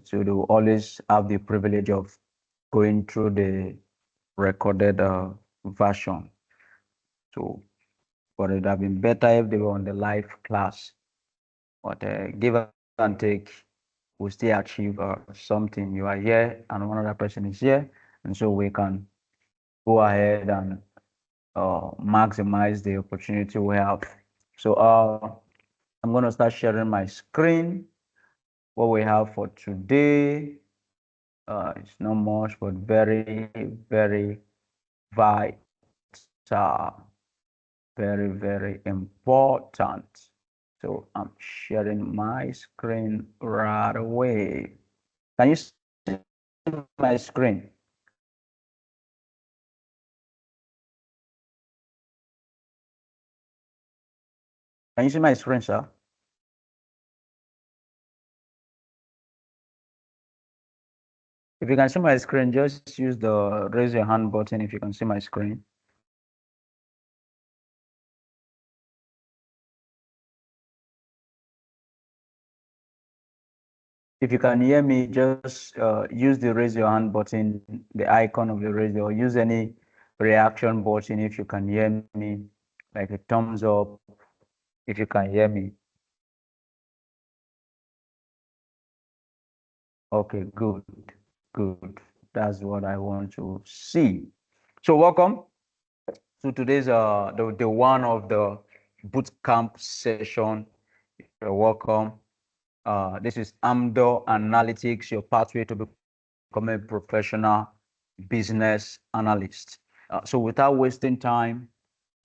so they will always have the privilege of going through the recorded version. So, but it would have been better if they were on the live class. But give and take, we still achieve something. You are here, and one other person is here, and so we can go ahead and maximize the opportunity we have. So I'm going to start sharing my screen. What we have for today, it's not much, but very, very vital, very, very important. So I'm sharing my screen right away. Can you see my screen? Can you see my screen, sir? If you can see my screen, just use the raise your hand button if you can see my screen. If you can hear me, just use the raise your hand button, the icon of the raise, or use any reaction button if you can hear me, like a thumbs up if you can hear me. Okay, good, good. That's what I want to see. So welcome to today's the one of the bootcamp session. You're welcome. This is Amdoranalytics, your pathway to become a professional business analyst. So without wasting time,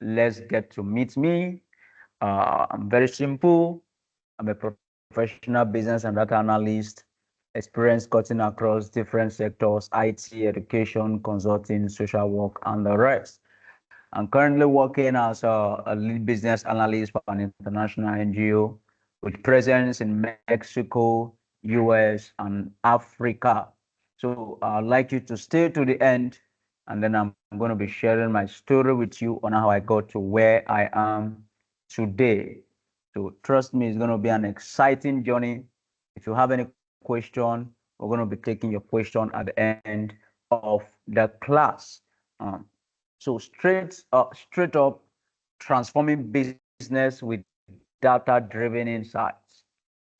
let's get to meet me. I'm very simple. I'm a professional business and data analyst, experience cutting across different sectors, IT, education, consulting, social work, and the rest. I'm currently working as a lead business analyst for an international NGO with presence in Mexico, US, and Africa. So I'd like you to stay to the end, and then I'm going to be sharing my story with you on how I got to where I am today. So trust me, it's going to be an exciting journey. If you have any question, we're going to be taking your question at the end of the class. So straight up, transforming business with data-driven insights.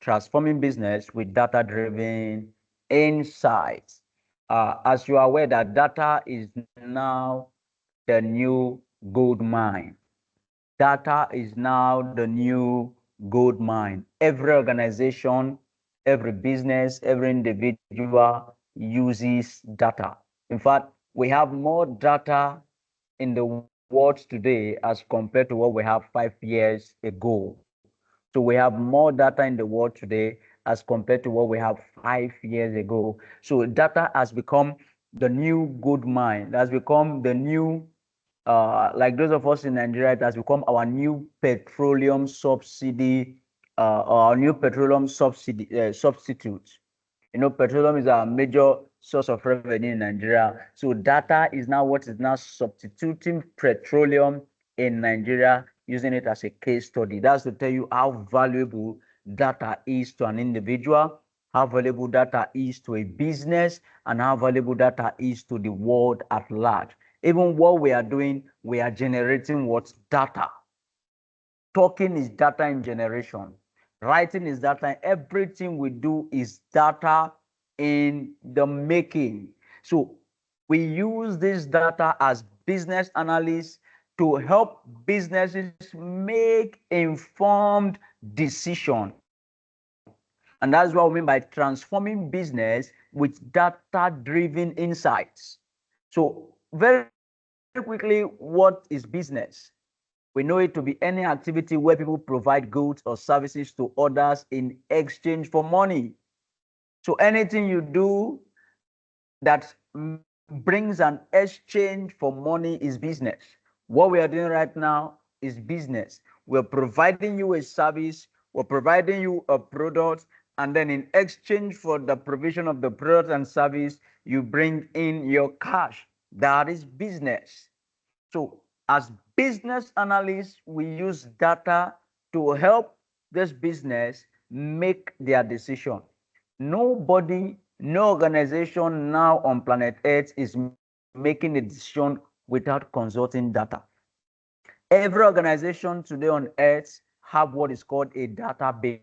Transforming business with data-driven insights. As you are aware that data is now the new gold mine. Data is now the new gold mine. Every organization, every business, every individual uses data. In fact, we have more data in the world today as compared to what we have 5 years ago. So we have more data in the world today as compared to what we have 5 years ago. So data has become the new gold mine. It has become the new, like those of us in Nigeria, it has become our new petroleum subsidy, our new petroleum substitute. You know, petroleum is our major source of revenue in Nigeria. So data is now what is now substituting petroleum in Nigeria, using it as a case study. That's to tell you how valuable data is to an individual, how valuable data is to a business, and how valuable data is to the world at large. Even what we are doing, we are generating what? Data. Talking is data in generation. Writing is data. Everything we do is data in the making. So we use this data as business analysts to help businesses make informed decisions. And that's what we mean by transforming business with data-driven insights. So very quickly, what is business? We know it to be any activity where people provide goods or services to others in exchange for money. So anything you do that brings an exchange for money is business. What we are doing right now is business. We're providing you a service, we're providing you a product, and then in exchange for the provision of the product and service, you bring in your cash. That is business. So as business analysts, we use data to help this business make their decision. Nobody, no organization now on planet Earth is making a decision without consulting data. Every organization today on Earth have what is called a database.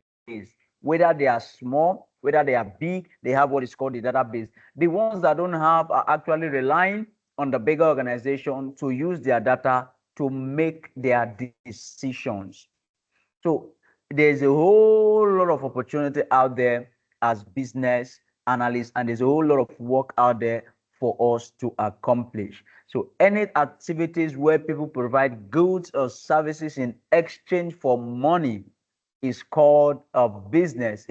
Whether they are small, whether they are big, they have what is called a database. The ones that don't have are actually relying on the bigger organization to use their data to make their decisions. So there's a whole lot of opportunity out there as business analysts, and there's a whole lot of work out there for us to accomplish. So any activities where people provide goods or services in exchange for money is called a business.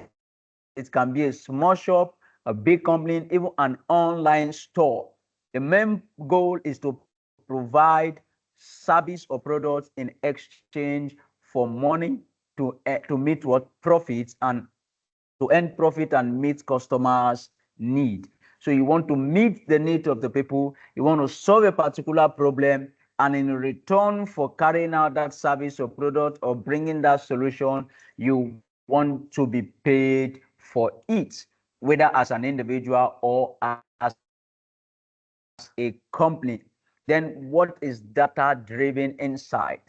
It can be a small shop, a big company, even an online store. The main goal is to provide service or products in exchange for money to meet what profits and to earn profit and meet customers' need. So you want to meet the need of the people, you want to solve a particular problem, and in return for carrying out that service or product or bringing that solution, you want to be paid for it, whether as an individual or as a company. Then what is data-driven insight?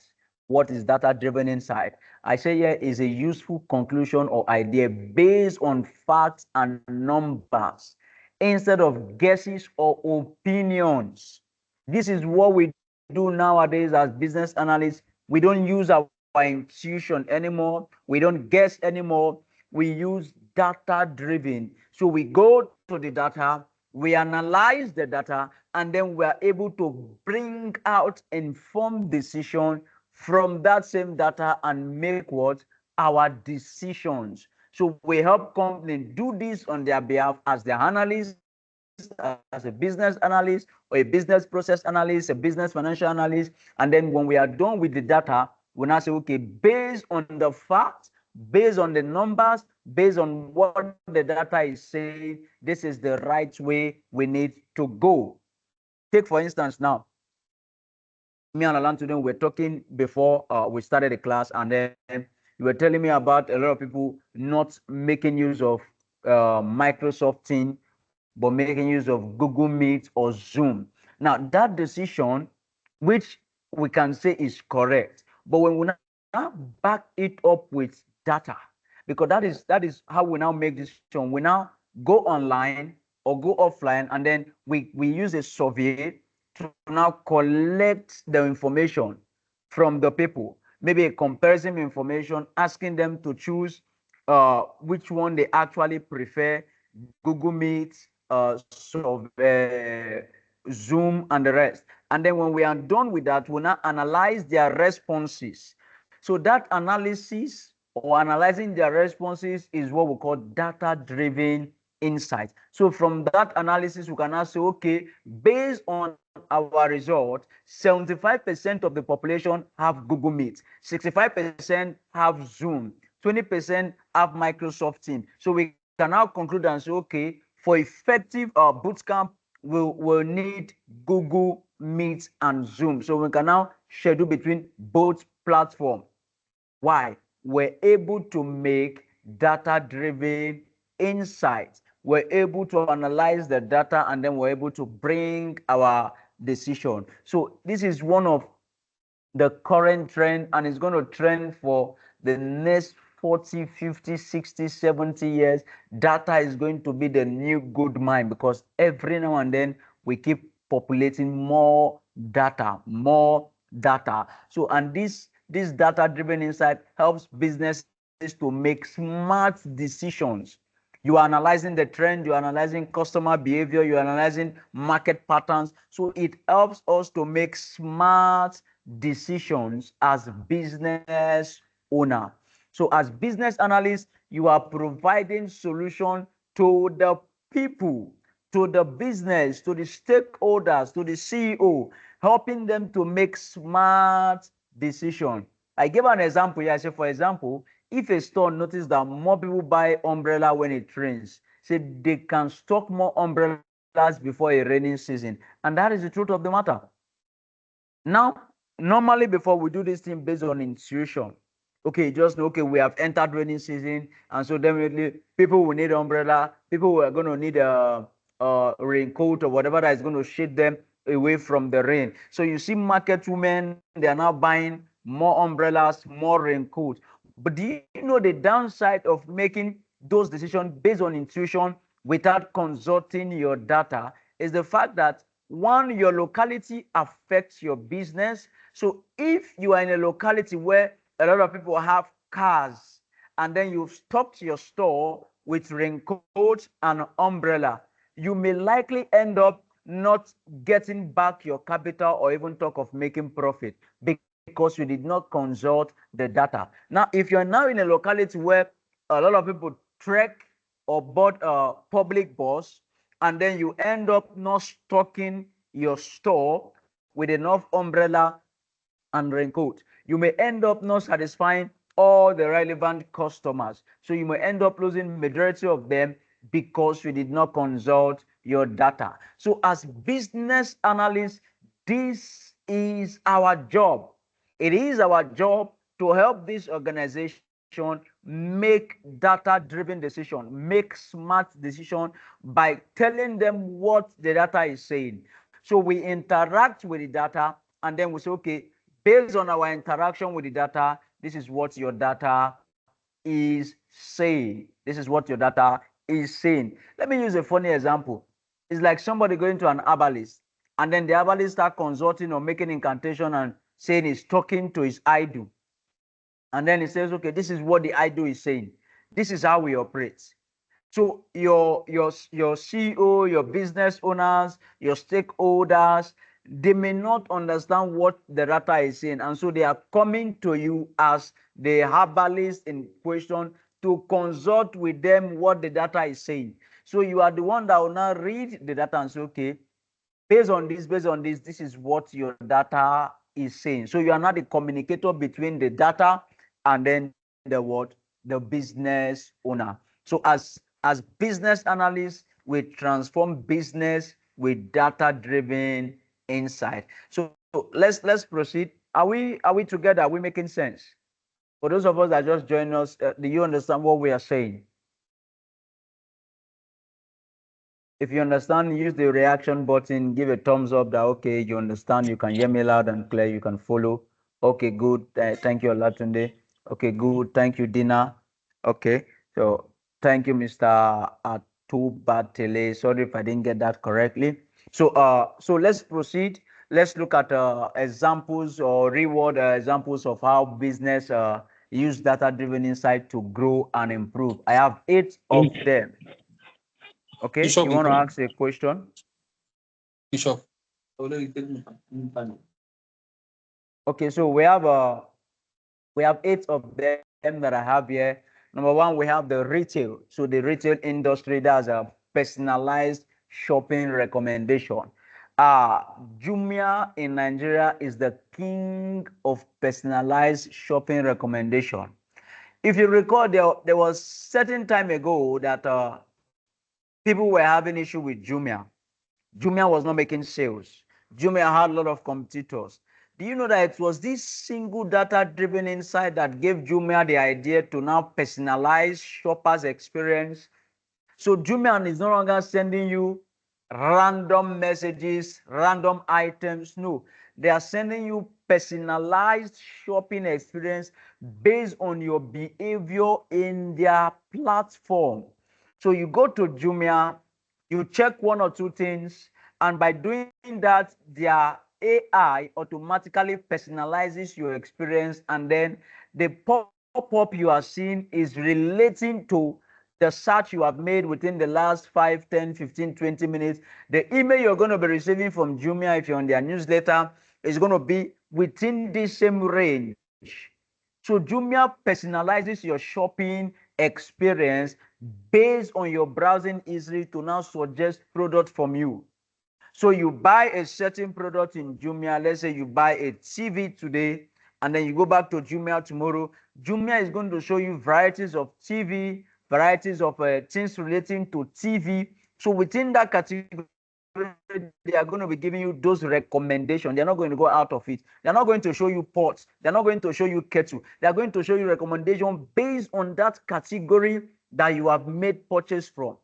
What is data-driven insight? I say here is a useful conclusion or idea based on facts and numbers instead of guesses or opinions. This is what we do nowadays as business analysts. We don't use our intuition anymore. We don't guess anymore. We use data driven. So we go to the data, we analyze the data, and then we are able to bring out informed decision from that same data and make what? Our decisions. So we help companies do this on their behalf as the analyst, as a business analyst, or a business process analyst, a business financial analyst. And then when we are done with the data, we now say, okay, based on the facts, based on the numbers, based on what the data is saying, this is the right way we need to go. Take, for instance, now, me and Alan today were talking before we started the class, and then you were telling me about a lot of people not making use of Microsoft Teams, but making use of Google Meet or Zoom. Now, that decision, which we can say is correct, but when we now back it up with data, because that is how we now make decision. We now go online or go offline, and then we use a survey to now collect the information from the people, maybe a comparison information, asking them to choose which one they actually prefer, Google Meet, Zoom, and the rest. And then when we are done with that, we now analyze their responses. So that analysis or analyzing their responses is what we call data-driven insight. So from that analysis, we can now say, okay, based on our result, 75% of the population have Google Meet, 65% have Zoom, 20% have Microsoft Teams. So we can now conclude and say, okay, for effective bootcamp, we'll need Google Meet and Zoom. So we can now schedule between both platforms. Why? We're able to make data-driven insights. We're able to analyze the data, and then we're able to bring our decision. So this is one of the current trend, and it's going to trend for the next 40, 50, 60, 70 years. Data is going to be the new good mine, because every now and then we keep populating more data, more data. So, and this data-driven insight helps businesses to make smart decisions. You are analyzing the trend, you're analyzing customer behavior, you're analyzing market patterns. So it helps us to make smart decisions as business owner. So as business analysts, you are providing solution to the people, to the business, to the stakeholders, to the CEO, helping them to make smart decisions. I gave an example here. I said, for example, if a store notices that more people buy umbrella when it rains, say they can stock more umbrellas before a raining season. And that is the truth of the matter. Now, normally before we do this thing based on intuition, Okay, just know, okay, we have entered rainy season, and so definitely people will need umbrella. People are going to need a raincoat or whatever that is going to shade them away from the rain. So you see, market women, they are now buying more umbrellas, more raincoats. But do you know the downside of making those decisions based on intuition without consulting your data is the fact that one, your locality affects your business. So if you are in a locality where a lot of people have cars, and then you've stocked your store with raincoat and umbrella, you may likely end up not getting back your capital or even talk of making profit because you did not consult the data. Now, if you're now in a locality where a lot of people trek or board a public bus, and then you end up not stocking your store with enough umbrella and raincoat, you may end up not satisfying all the relevant customers. So you may end up losing majority of them because you did not consult your data. So as business analysts, this is our job. It is our job to help this organization make data-driven decision, make smart decision by telling them what the data is saying. So we interact with the data, and then we say, okay, based on our interaction with the data, this is what your data is saying. This is what your data is saying. Let me use a funny example. It's like somebody going to an herbalist, and then the herbalist start consulting or making incantation and saying he's talking to his idol. And then he says, okay, this is what the idol is saying. This is how we operate. So your CEO, your business owners, your stakeholders, they may not understand what the data is saying, and so they are coming to you as the herbalist in question to consult with them what the data is saying. So you are the one that will now read the data and say, okay, based on this is what your data is saying. So you are not the communicator between the data and then the what? The business owner. So as business analysts, we transform business with data-driven insight. So let's proceed. Are we together? Are we making sense? For those of us that just joined us, do you understand what we are saying? If you understand, use the reaction button, give a thumbs up that, okay, you understand, you can hear me loud and clear, you can follow. Okay, good. Thank you, Olatunde. Okay, good. Thank you, Dina. Okay, so thank you, Mr. Atubatele. Sorry if I didn't get that correctly. So let's proceed. Let's look at examples or reward examples of how business use data-driven insight to grow and improve. I have 8 of them. Okay, you want to ask a question? Bishop. Okay, so we have 8 of them that I have here. Number one, we have the retail. So the retail industry, that's a personalized shopping recommendation. Jumia in Nigeria is the king of personalized shopping recommendation. If you recall, there was certain time ago that people were having issue with Jumia. Jumia was not making sales. Jumia had a lot of competitors. Do you know that it was this single data-driven insight that gave Jumia the idea to now personalize shoppers' experience? So Jumia is no longer sending you random messages, random items. No, they are sending you personalized shopping experience based on your behavior in their platform. So you go to Jumia, you check one or two things, and by doing that, their AI automatically personalizes your experience, and then the pop-up you are seeing is relating to the search you have made within the last 5, 10, 15, 20 minutes. The email you're going to be receiving from Jumia, if you're on their newsletter, is going to be within this same range. So Jumia personalizes your shopping experience based on your browsing history to now suggest product from you. So you buy a certain product in Jumia. Let's say you buy a TV today, and then you go back to Jumia tomorrow. Jumia is going to show you varieties of TV, varieties of things relating to TV. So within that category, they are going to be giving you those recommendations. They're not going to go out of it. They're not going to show you pots. They're not going to show you kettle. They're going to show you recommendation based on that category that you have made purchase from.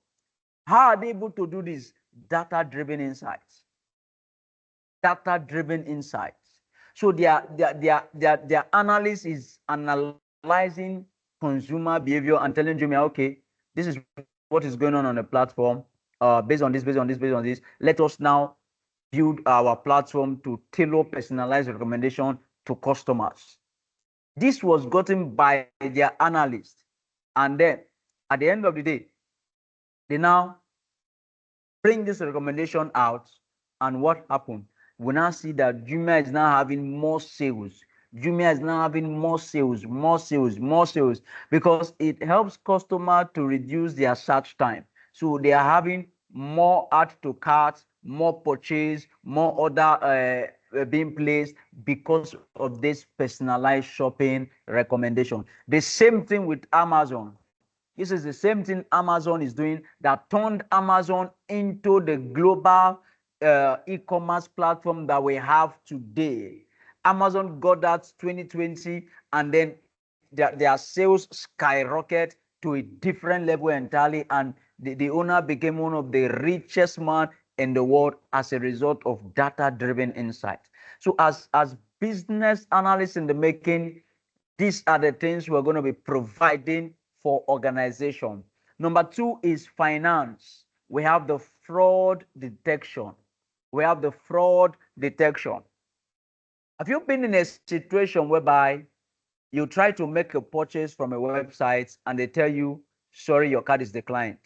How are they able to do this? Data-driven insights. Data-driven insights. So their analyst is analyzing consumer behavior and telling Jumia, okay, this is what is going on the platform. Based on this, based on this, based on this. Let us now build our platform to tailor personalized recommendation to customers. This was gotten by their analyst, and then at the end of the day, they now bring this recommendation out, and what happened? We now see that Jumia is now having more sales. Jumia is now having more sales, more sales, more sales, because it helps customer to reduce their search time. So they are having more add to cart, more purchase, more order being placed because of this personalized shopping recommendation. The same thing with Amazon. This is the same thing Amazon is doing that turned Amazon into the global e-commerce platform that we have today. Amazon got that 2020, and then their sales skyrocket to a different level entirely, and the owner became one of the richest man in the world as a result of data-driven insight. So as business analysts in the making, these are the things we're going to be providing for organization. Number two is finance. We have the fraud detection. We have the fraud detection. Have you been in a situation whereby you try to make a purchase from a website and they tell you, sorry, your card is declined?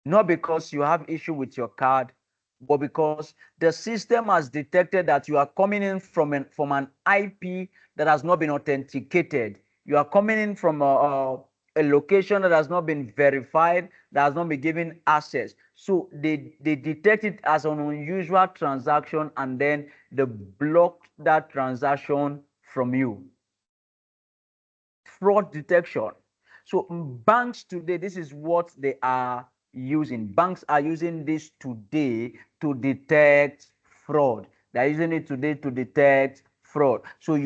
Not because you have issue with your card, but because the system has detected that you are coming in from an IP that has not been authenticated. You are coming in from a location that has not been verified, that has not been given access. So they detect it as an unusual transaction, and then they blocked that transaction from you. Fraud detection. So banks today, this is what they are using. Banks are using this today to detect fraud. They're using it today to detect fraud. So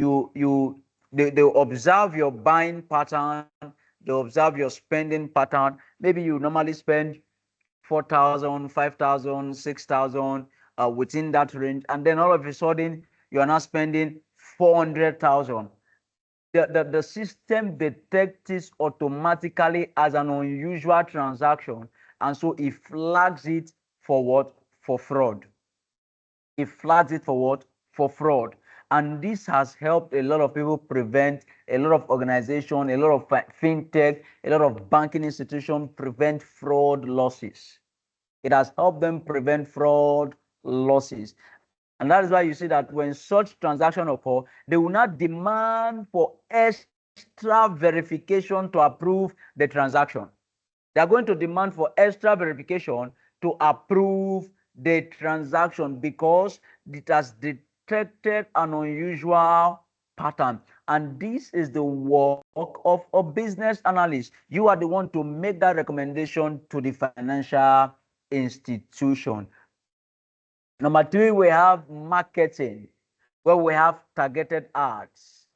they observe your buying pattern, they observe your spending pattern. Maybe you normally spend 4,000, 5,000, 6,000 within that range, and then all of a sudden you are now spending 400,000. The system detects it automatically as an unusual transaction, and so it flags it for what? For fraud. It flags it for what? For fraud. And this has helped a lot of people prevent, a lot of organizations, a lot of fintech, a lot of banking institutions prevent fraud losses. It has helped them prevent fraud losses. And that is why you see that when such transaction occur, they will not demand for extra verification to approve the transaction. They are going to demand for extra verification to approve the transaction because it has detected an unusual pattern. And this is the work of a business analyst. You are the one to make that recommendation to the financial institution. Number three, we have marketing, where we have targeted ads.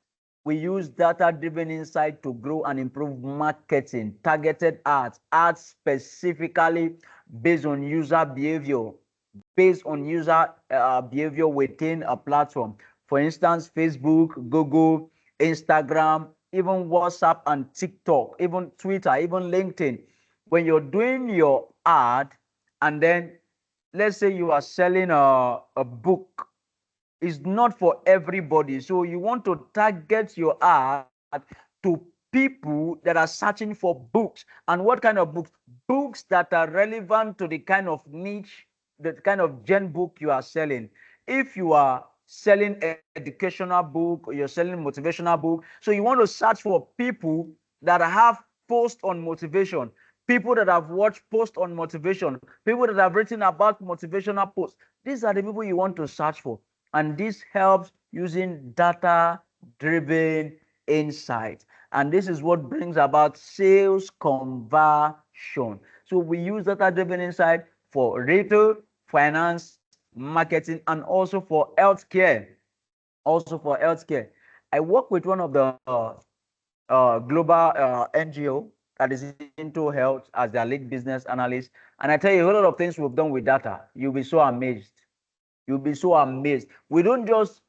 We use data-driven insight to grow and improve marketing, targeted ads, ads specifically based on user behavior, behavior within a platform. For instance, Facebook, Google, Instagram, even WhatsApp and TikTok, even Twitter, even LinkedIn. When you're doing your ad, and then let's say you are selling a book, is not for everybody. So you want to target your ad to people that are searching for books. And what kind of books? Books that are relevant to the kind of niche, the kind of gen book you are selling. If you are selling educational book, or you're selling motivational book, so you want to search for people that have posts on motivation, people that have watched posts on motivation, people that have written about motivational posts. These are the people you want to search for. And this helps using data-driven insight. And this is what brings about sales conversion. So we use data-driven insight for retail, finance, marketing, and also for healthcare. Also for healthcare. I work with one of the global NGO that is into health as their lead business analyst. And I tell you a whole lot of things we've done with data. You'll be so amazed. You'll be so amazed. We don't just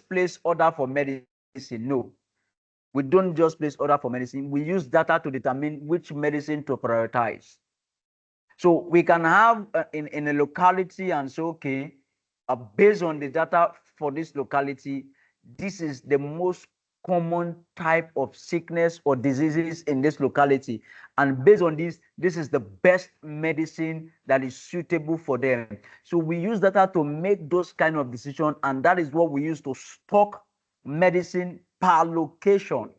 place order for medicine. No, we don't just place order for medicine. We use data to determine which medicine to prioritize. So we can have in a locality and say, okay, based on the data for this locality, this is the most common type of sickness or diseases in this locality. And based on this is the best medicine that is suitable for them. So we use data to make those kind of decisions, and that is what we use to stock medicine per location.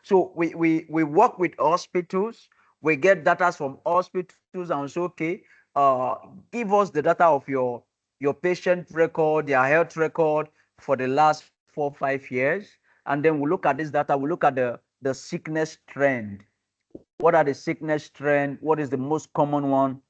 So we work with hospitals. We get data from hospitals and say, okay, give us the data of your patient record, their health record for the last 4 5 years, and then we look at this data. We look at the sickness trend. What are the sickness trend? What is the most common one?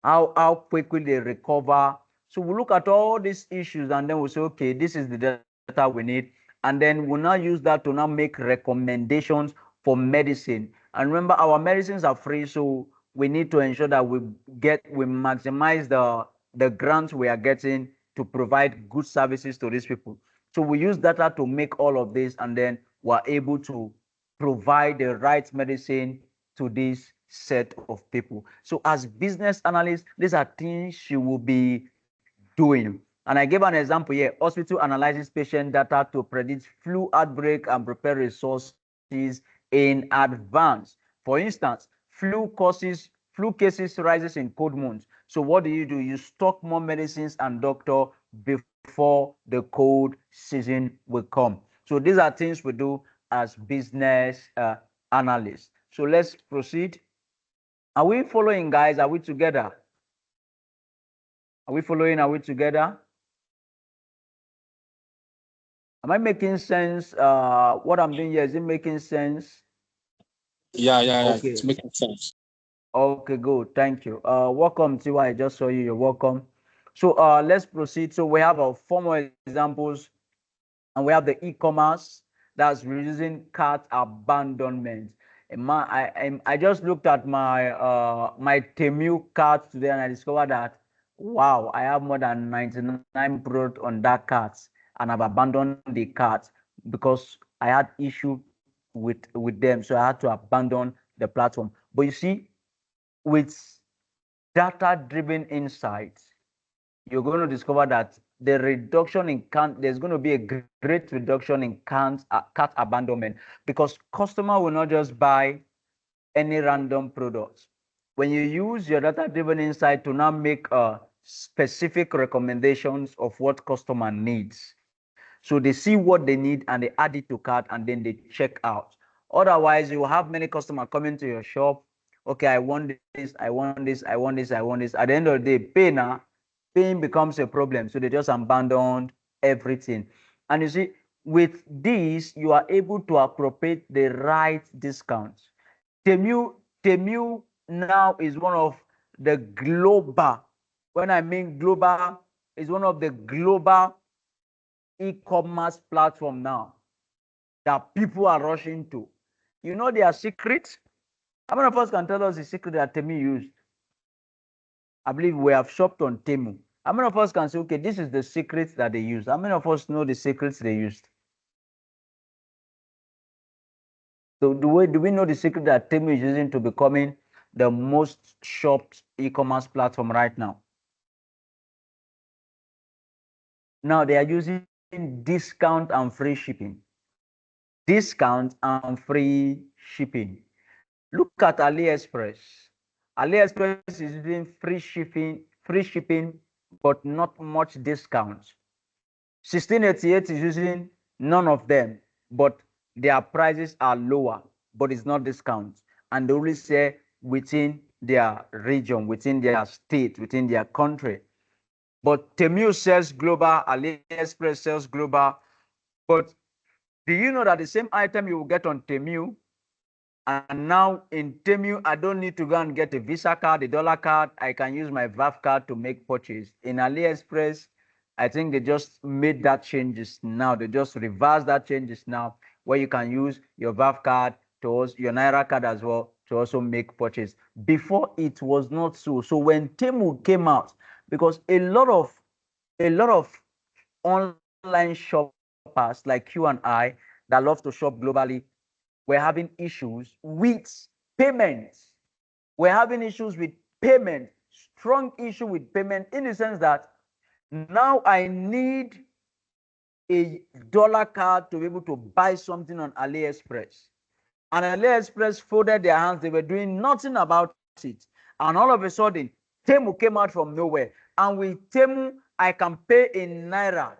How quickly they recover. So we look at all these issues and then we say, okay, this is the data we need. And then we'll now use that to now make recommendations for medicine. And remember, our medicines are free, so we need to ensure that we maximize the grants we are getting to provide good services to these people. So we use data to make all of this, and then we're able to provide the right medicine to this set of people. So as business analysts, these are things you will be doing. And I gave an example here. Hospital analyzes patient data to predict flu outbreak and prepare resources in advance. For instance, flu cases rises in cold months. So what do? You stock more medicines and doctor before the cold season will come. So these are things we do as business analysts. So let's proceed. Are we following, guys? Are we together? Are we following? Are we together? Am I making sense? What I'm doing here, is it making sense? Yeah. It's Okay. making sense. Okay, good. Thank you. Welcome, Tiwa. I just saw you. You're welcome. So let's proceed. So we have our formal examples, and we have the e-commerce that's reducing cart abandonment. I just looked at my Temu cart today, and I discovered that wow, I have more than 99 product on that cart, and I've abandoned the cart because I had issue with them, so I had to abandon the platform. But you see, with data-driven insights, you're going to discover that the reduction in there's going to be a great reduction in cart abandonment, because customer will not just buy any random products. When you use your data-driven insight to now make specific recommendations of what customer needs, so they see what they need and they add it to cart and then they check out. Otherwise, you will have many customers coming to your shop. Okay, I want this, I want this, I want this, I want this. At the end of the day, paying becomes a problem. So they just abandoned everything. And you see, with this, you are able to appropriate the right discounts. Temu now is one of the global, when I mean global, is one of the global e-commerce platform now that people are rushing to. You know their secret? How many of us can tell us the secret that Temu used? I believe we have shopped on Temu. How many of us can say, okay, this is the secret that they used? How many of us know the secrets they used? So do we know the secret that Temu is using to becoming the most shopped e-commerce platform right now? Now they are using discount and free shipping. Discount and free shipping. Look at AliExpress. AliExpress is using free shipping, but not much discounts. 1688 is using none of them, but their prices are lower, but it's not discounts. And they only say within their region, within their state, within their country. But Temu sells global, AliExpress sells global. But do you know that the same item you will get on Temu And now in Temu, I don't need to go and get a Visa card, a dollar card. I can use my VAF card to make purchase. In AliExpress, I think they just made that changes now. They just reversed that changes now, where you can use your VAF card to also, your Naira card as well to also make purchase. Before it was not so. So when Temu came out, because a lot of online shoppers like you and I that love to shop globally were having issues with payments. We're having issues with payment, strong issue with payment in the sense that now I need a dollar card to be able to buy something on AliExpress. And AliExpress folded their hands, they were doing nothing about it. And all of a sudden, Temu came out from nowhere. And with Temu, I can pay in Naira.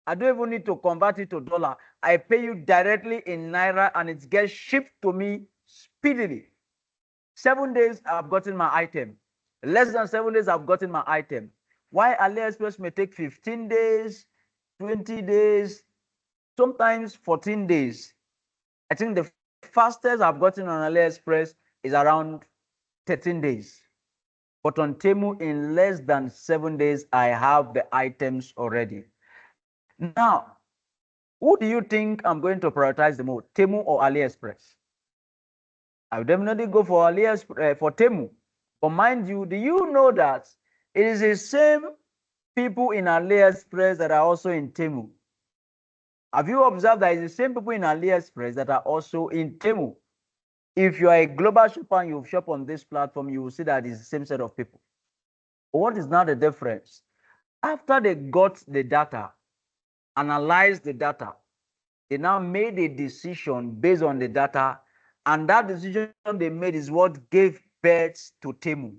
I don't even need to convert it to dollar. I pay you directly in Naira and it gets shipped to me speedily. 7 days, I've gotten my item. Less than 7 days, I've gotten my item. Why AliExpress may take 15 days, 20 days, sometimes 14 days. I think the fastest I've gotten on AliExpress is around 13 days. But on Temu, in less than 7 days, I have the items already. Now, who do you think I'm going to prioritize the most, Temu or AliExpress? I would definitely go for AliExpress, for Temu. But mind you, do you know that it is the same people in AliExpress that are also in Temu? Have you observed that it's the same people in AliExpress that are also in Temu? If you are a global shopper and you shop on this platform, you will see that it's the same set of people. But what is now the difference? After they got the data, analyzed the data, they now made a decision based on the data, and that decision they made is what gave birth to Temu.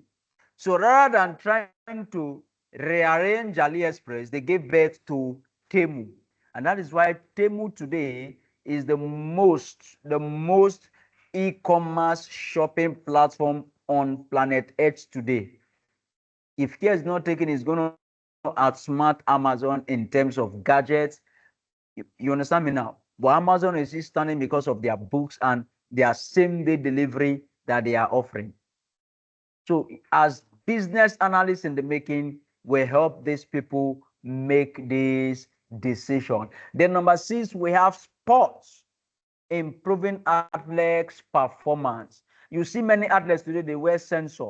So rather than trying to rearrange AliExpress, they gave birth to Temu. And that is why Temu today is the most e-commerce shopping platform on planet Earth today. If care is not taken, it's going to outsmart Amazon in terms of gadgets. You understand me now? But Amazon is still standing because of their books and their same-day delivery that they are offering. So as business analysts in the making, we help these people make this decision. Then number 6, we have sports, improving athletes' performance. You see many athletes today, they wear sensor.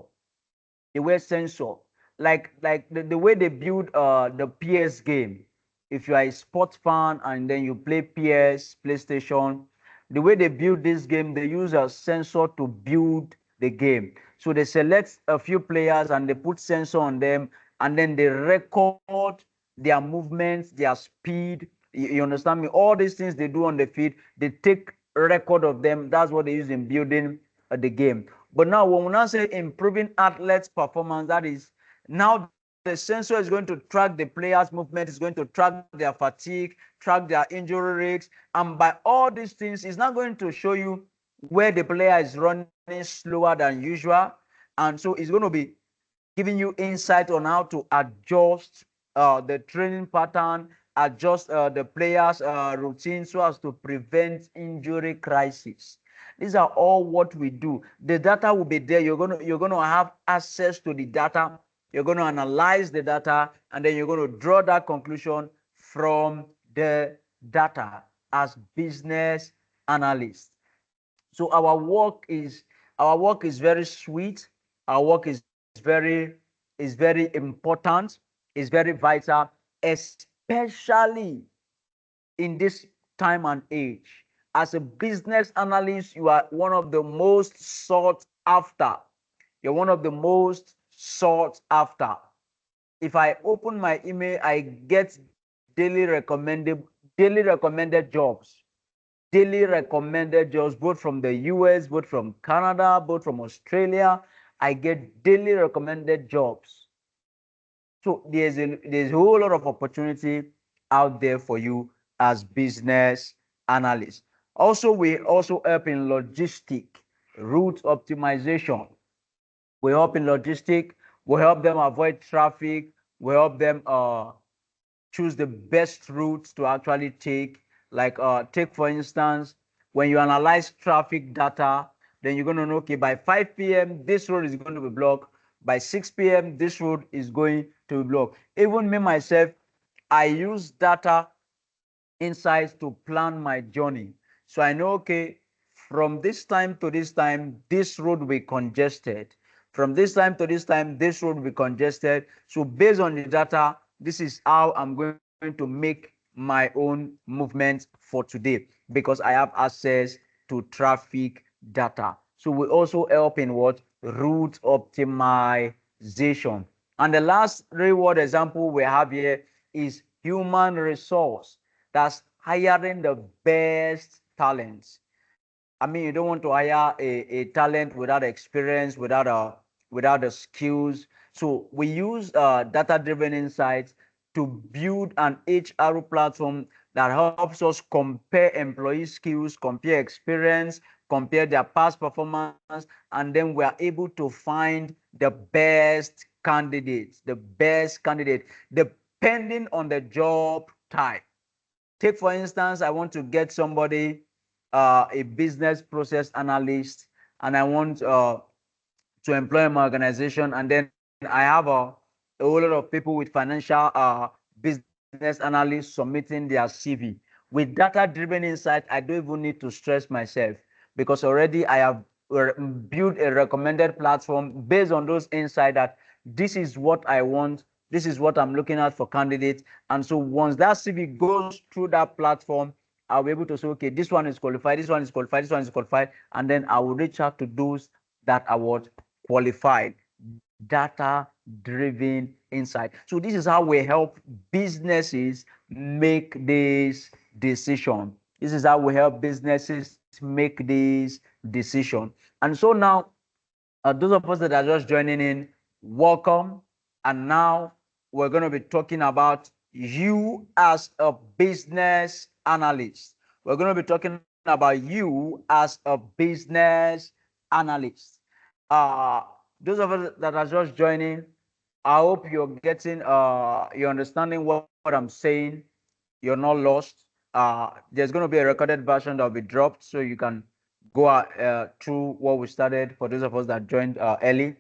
They wear sensor. Like the way they build the PS game. If you are a sports fan and then you play PS, PlayStation, the way they build this game, they use a sensor to build the game. So they select a few players and they put sensor on them and then they record their movements, their speed. You understand me? All these things they do on the field, they take record of them. That's what they use in building the game. But now, when we now say improving athletes' performance, that is now the sensor is going to track the players' movement, is going to track their fatigue, track their injury rates, and by all these things, it's not going to show you where the player is running slower than usual. And so it's going to be giving you insight on how to adjust the training pattern, adjust the players' routine so as to prevent injury crisis. These are all what we do. The data will be there. You're gonna have access to the data. You're going to analyze the data, and then you're going to draw that conclusion from the data as business analysts. So our work is very sweet. Our work is very important. Is very vital, especially in this time and age. As a business analyst, you are one of the most sought after. You're one of the most sought after. If I open my email, I get daily recommended jobs. Daily recommended jobs, both from the US, both from Canada, both from Australia. I get daily recommended jobs. So there's a whole lot of opportunity out there for you as business analysts. Also, we also help in logistic route optimization. We help in logistic. We help them avoid traffic. We help them choose the best routes to actually take. Like take for instance, when you analyze traffic data, then you're going to know, okay, by 5 p.m., this road is going to be blocked. By 6 p.m., this road is going to be blocked. Even me, myself, I use data insights to plan my journey. So I know, okay, from this time to this time, this road will be congested. From this time to this time, this road will be congested. So based on the data, this is how I'm going to make my own movements for today because I have access to traffic data. So we also help in what? Route optimization. And the last reward example we have here is human resource. That's hiring the best talents. I mean, you don't want to hire a talent without experience, without the skills. So we use data-driven insights to build an HR platform that helps us compare employee skills, compare experience, compare their past performance, and then we are able to find the best candidates, depending on the job type. Take, for instance, I want to get somebody, a business process analyst, and I want to employ my organization, and then I have a whole lot of people with financial business analysts submitting their CV. With data-driven insight, I don't even need to stress myself because already I have built a recommended platform based on those insights that this is what I want, this is what I'm looking at for candidates. And so once that CV goes through that platform, I'll be able to say, okay, this one is qualified, this one is qualified, this one is qualified, and then I will reach out to those that are what? Qualified. Data driven insight. So this is how we help businesses make this decision. This is how we help businesses make this decision. And so now, those of us that are just joining in, welcome. And now we're going to be talking about you as a business analyst. We're going to be talking about you as a business analyst. Uh, those of us that are just joining, I hope you're getting, you're understanding what I'm saying. You're not lost. There's going to be a recorded version that will be dropped so you can go through what we started. For those of us that joined early,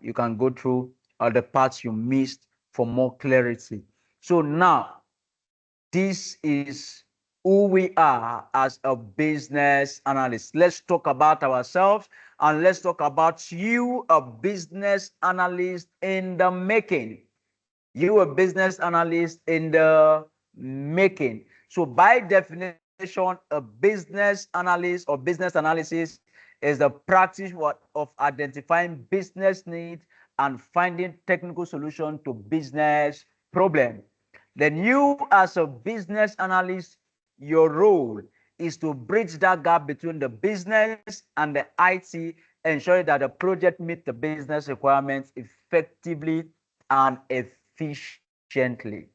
you can go through the parts you missed for more clarity. So now, this is who we are as a business analyst. Let's talk about ourselves and let's talk about you, a business analyst in the making. You, a business analyst in the making. So by definition, a business analyst or business analysis is the practice of identifying business needs and finding technical solution to business problem. Then you, as a business analyst, your role is to bridge that gap between the business and the IT, ensuring that the project meets the business requirements effectively and efficiently.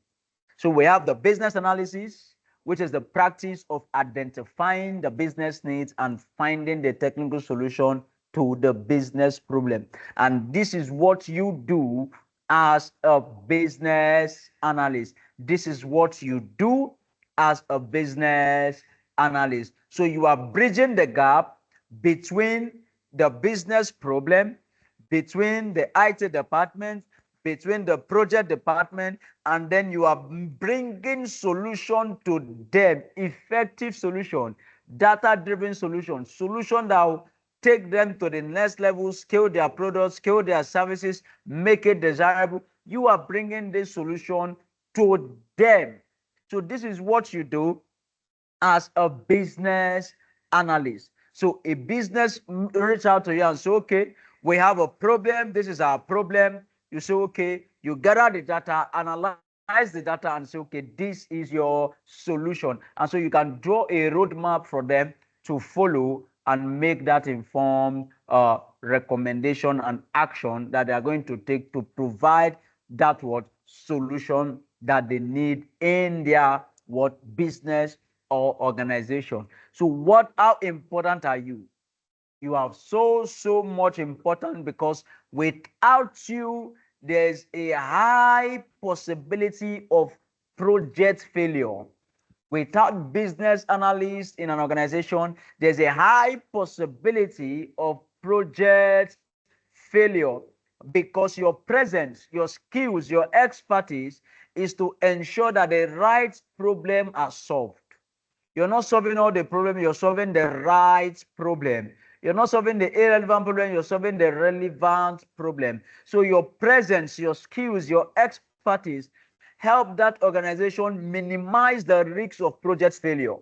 So we have the business analysis, which is the practice of identifying the business needs and finding the technical solution to the business problem. And this is what you do as a business analyst. This is what you do as a business analyst. So you are bridging the gap between the business problem, between the IT department, between the project department, and then you are bringing solution to them, effective solution, data-driven solution that will take them to the next level, scale their products, scale their services, make it desirable. You are bringing this solution to them. So this is what you do as a business analyst. So a business reach out to you and say, okay, we have a problem. This is our problem. You say, okay, you gather the data, analyze the data, and say, okay, this is your solution. And so you can draw a roadmap for them to follow and make that informed recommendation and action that they are going to take to provide that what solution that they need in their what business or organization. So how important are you? You are so much important because without you, there's a high possibility of project failure. Without business analysts in an organization, there's a high possibility of project failure, because your presence, your skills, your expertise is to ensure that the right problem are solved. You're not solving all the problem, you're solving the right problem. You're not solving the irrelevant problem, you're solving the relevant problem. So your presence, your skills, your expertise help that organization minimize the risks of project failure.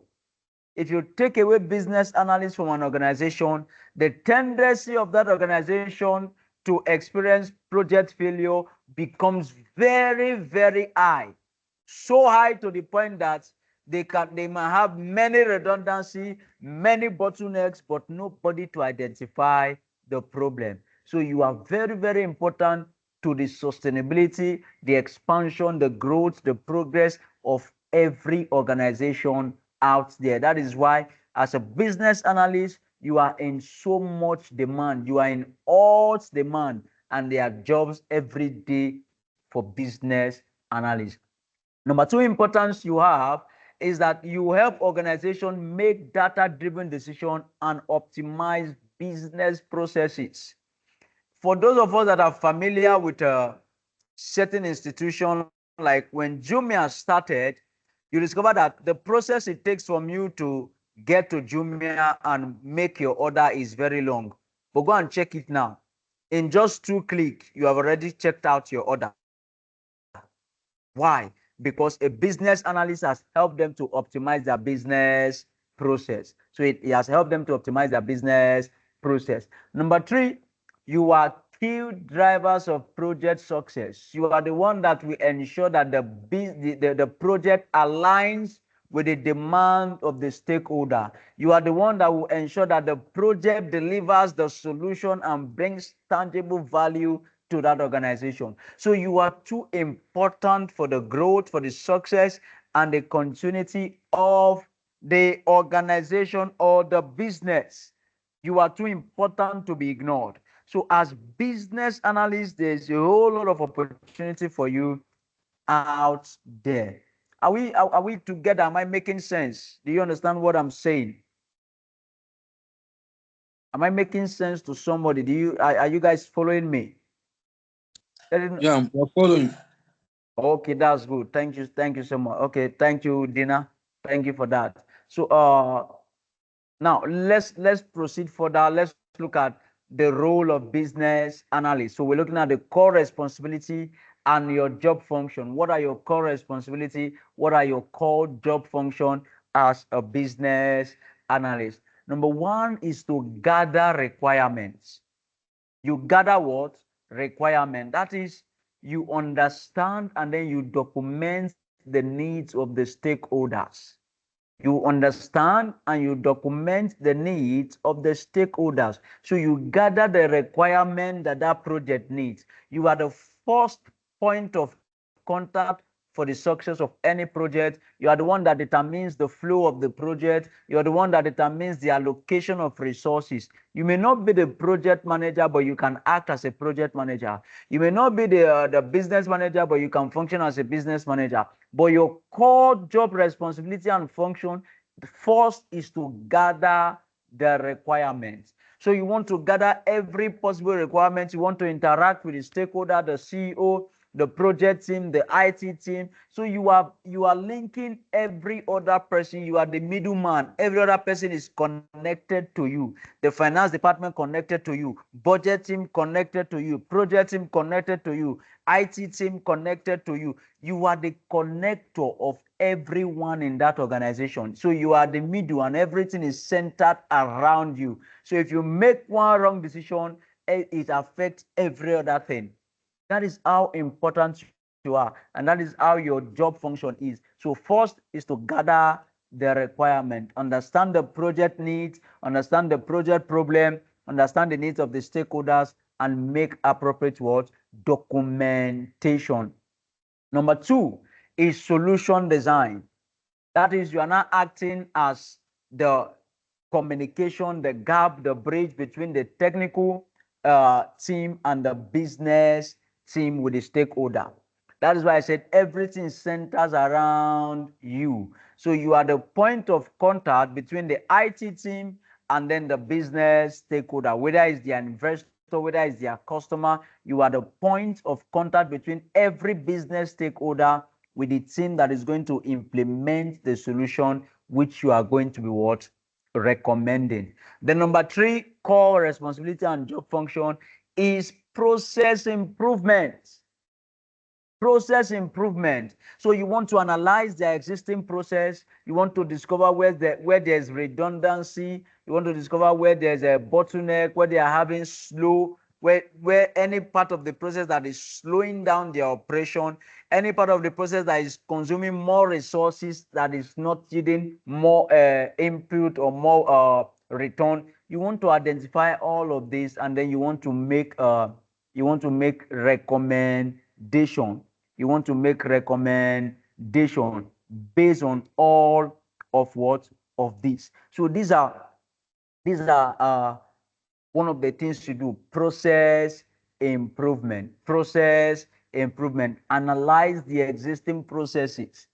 If you take away business analysts from an organization, the tendency of that organization to experience project failure becomes very, very high. So high to the point that they might have many redundancy, many bottlenecks, but nobody to identify the problem. So you are very, very important to the sustainability, the expansion, the growth, the progress of every organization out there. That is why, as a business analyst, you are in so much demand. You are in hot demand, and there are jobs every day for business analysts. Number two importance you have is that you help organizations make data-driven decisions and optimize business processes. For those of us that are familiar with a certain institution, like when Jumia started, you discover that the process it takes from you to get to Jumia and make your order is very long. But go and check it now. In just 2 clicks, you have already checked out your order. Why? Because a business analyst has helped them to optimize their business process. So it has helped them to optimize their business process. Number three, you are key drivers of project success. You are the one that will ensure that the project aligns with the demand of the stakeholder. You are the one that will ensure that the project delivers the solution and brings tangible value to that organization. So you are too important for the growth, for the success, and the continuity of the organization or the business. You are too important to be ignored. So as business analysts, there's a whole lot of opportunity for you out there. Are we together? Am I making sense? Do you understand what I'm saying? Am I making sense to somebody? Are you guys following me? Yeah, we're following. Okay, that's good. Thank you so much. Okay, thank you, Dina. Thank you for that. So now let's proceed further. Let's look at the role of business analyst. So we're looking at the core responsibility and your job function. What are your core responsibility? What are your core job function as a business analyst? Number one is to gather requirements. You gather what? Requirement. That is, you understand and then you document the needs of the stakeholders. You understand and you document the needs of the stakeholders. So you gather the requirement that that project needs. You are the first point of contact for the success of any project. You are the one that determines the flow of the project. You are the one that determines the allocation of resources. You may not be the project manager, but you can act as a project manager. You may not be the business manager, but you can function as a business manager. But your core job responsibility and function first is to gather the requirements. So you want to gather every possible requirement. You want to interact with the stakeholder, the CEO, the project team, the IT team. So you are linking every other person. You are the middleman. Every other person is connected to you. The finance department connected to you. Budget team connected to you. Project team connected to you. IT team connected to you. You are the connector of everyone in that organization. So you are the middle and everything is centered around you. So if you make one wrong decision, it affects every other thing. That is how important you are, and that is how your job function is. So first is to gather the requirement, understand the project needs, understand the project problem, understand the needs of the stakeholders, and make appropriate what? Documentation. Number two is solution design. That is, you are not acting as the communication, the gap, the bridge between the technical team and the business team with the stakeholder. That is why I said everything centers around you. So you are the point of contact between the IT team and then the business stakeholder, whether it's their investor, whether it's their customer. You are the point of contact between every business stakeholder with the team that is going to implement the solution which you are going to be what? Recommending. The number three core responsibility and job function is process improvement. Process improvement. So you want to analyze the existing process. You want to discover where there's redundancy. You want to discover where there's a bottleneck, where they are having slow, where any part of the process that is slowing down their operation, any part of the process that is consuming more resources, that is not yielding more input or more return. You want to identify all of this, and then you want to make recommendation. You want to make recommendation based on all of what of this. So these are one of the things to do. Process improvement. Process improvement. Analyze the existing processes.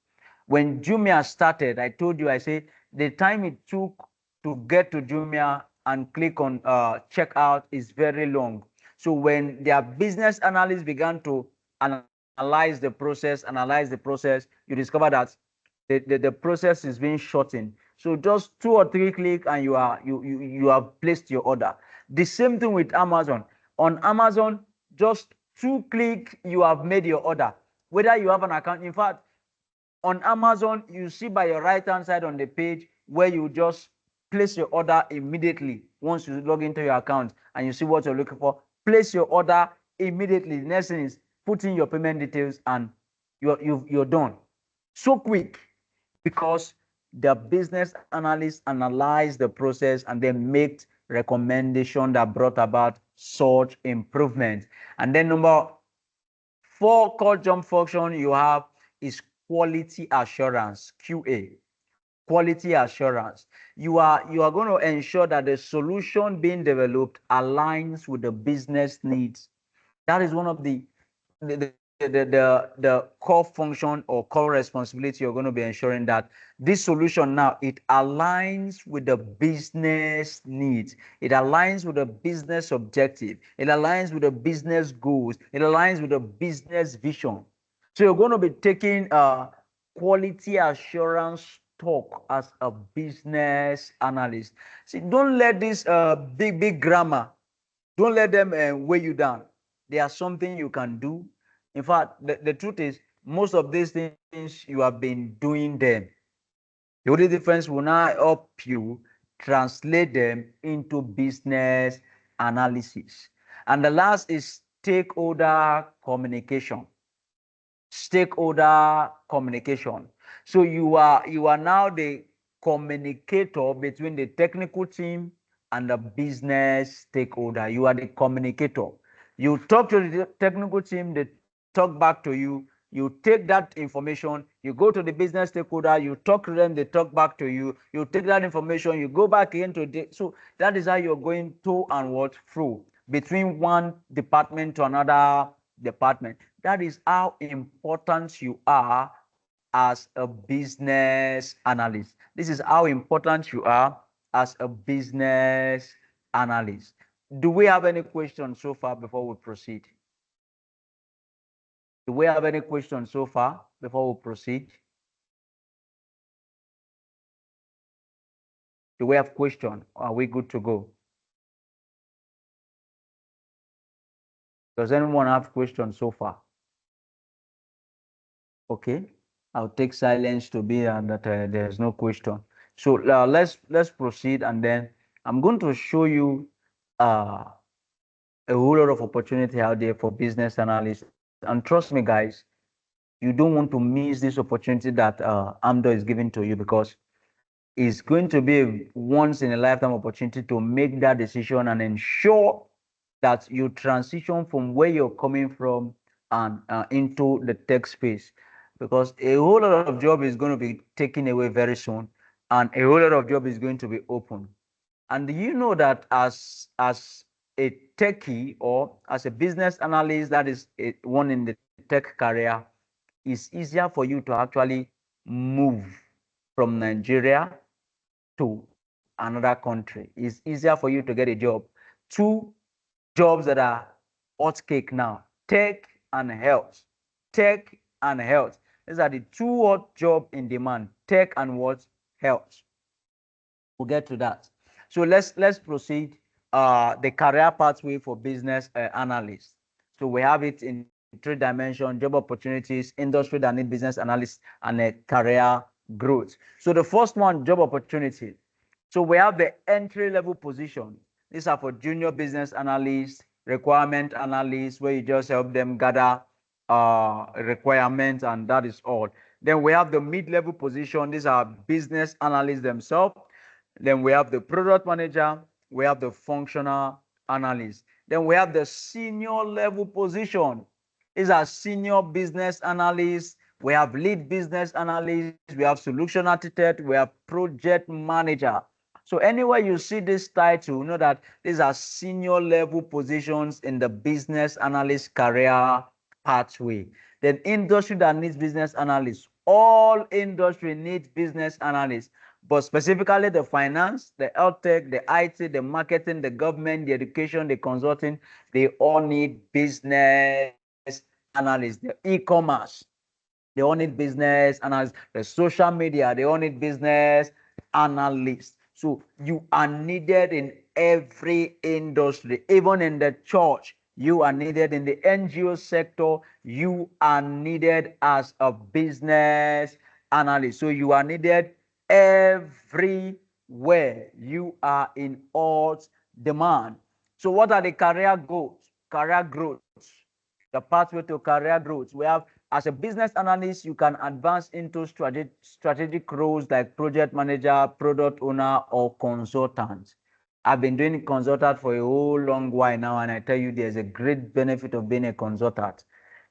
When Jumia started, I told you, I said the time it took to get to Jumia and click on checkout is very long. So when their business analysts began to analyze the process, you discover that the process is being shortened. So just 2 or 3 clicks and you have placed your order. The same thing with Amazon. On Amazon, just 2 clicks, you have made your order. Whether you have an account, in fact, on Amazon, you see by your right hand side on the page where you just place your order immediately once you log into your account and you see what you're looking for. Place your order immediately. The next thing is put in your payment details and you're done. So quick, because the business analysts analyzed the process and then make recommendation that brought about such improvement. And then number four core jump function you have is quality assurance, QA. Quality assurance. You are going to ensure that the solution being developed aligns with the business needs. That is one of the core function or core responsibility you're going to be ensuring that this solution now it aligns with the business needs, it aligns with the business objective, it aligns with the business goals, it aligns with the business vision. So you're going to be taking quality assurance talk as a business analyst. See, don't let this big grammar, don't let them weigh you down. There are something you can do. In fact, the truth is, most of these things you have been doing them. The only difference will now help you translate them into business analysis. And the last is stakeholder communication. Stakeholder communication. So you are now the communicator between the technical team and the business stakeholder. You are the communicator. You talk to the technical team, they talk back to you. You take that information, you go to the business stakeholder, you talk to them, they talk back to you. You take that information, you go back into the. So that is how you're going to and what through between one department to another department. That is how important you are as a business analyst. This is how important you are as a business analyst. Do we have any questions so far before we proceed? Do we have any questions so far before we proceed? Do we have questions? Are we good to go? Does anyone have questions so far? Okay, I'll take silence to be that there's no question. So let's proceed, and then I'm going to show you a whole lot of opportunity out there for business analysts. And trust me, guys, you don't want to miss this opportunity that Amdo is giving to you, because it's going to be a once in a lifetime opportunity to make that decision and ensure that you transition from where you're coming from and into the tech space, because a whole lot of job is going to be taken away very soon, and a whole lot of job is going to be open. And you know that as a techie or as a business analyst, that is one in the tech career, it's easier for you to actually move. from Nigeria to another country. It's easier for you to get a job. Two jobs that are hot cake now: tech and health. Tech and health. These are the two hot jobs in demand: tech and what? Health. We'll get to that. So let's proceed. The career pathway for business analysts. So we have it in three dimensions: job opportunities, industry that need business analysts, and career growth. So the first one, job opportunity. So we have the entry level position. These are for junior business analysts, requirement analysts, where you just help them gather requirements, and that is all. Then we have the mid-level position. These are business analysts themselves. Then we have the product manager. We have the functional analyst. Then we have the senior level position. These are senior business analysts. We have lead business analysts. We have solution architect. We have project manager. So anywhere you see this title, know that these are senior level positions in the business analyst career pathway. Then industry that needs business analysts. All industry needs business analysts, but specifically the finance, the health tech, the IT, the marketing, the government, the education, the consulting, they all need business analysts. The e-commerce, they all need business analysts. The social media, they all need business analysts. So you are needed in every industry, even in the church. You are needed in the NGO sector. You are needed as a business analyst. So you are needed everywhere. You are in hot demand. So what are the career goals? Career growth. The pathway to career growth. We have, as a business analyst, you can advance into strategic roles like project manager, product owner, or consultant. I've been doing consultant for a whole long while now, and I tell you, there's a great benefit of being a consultant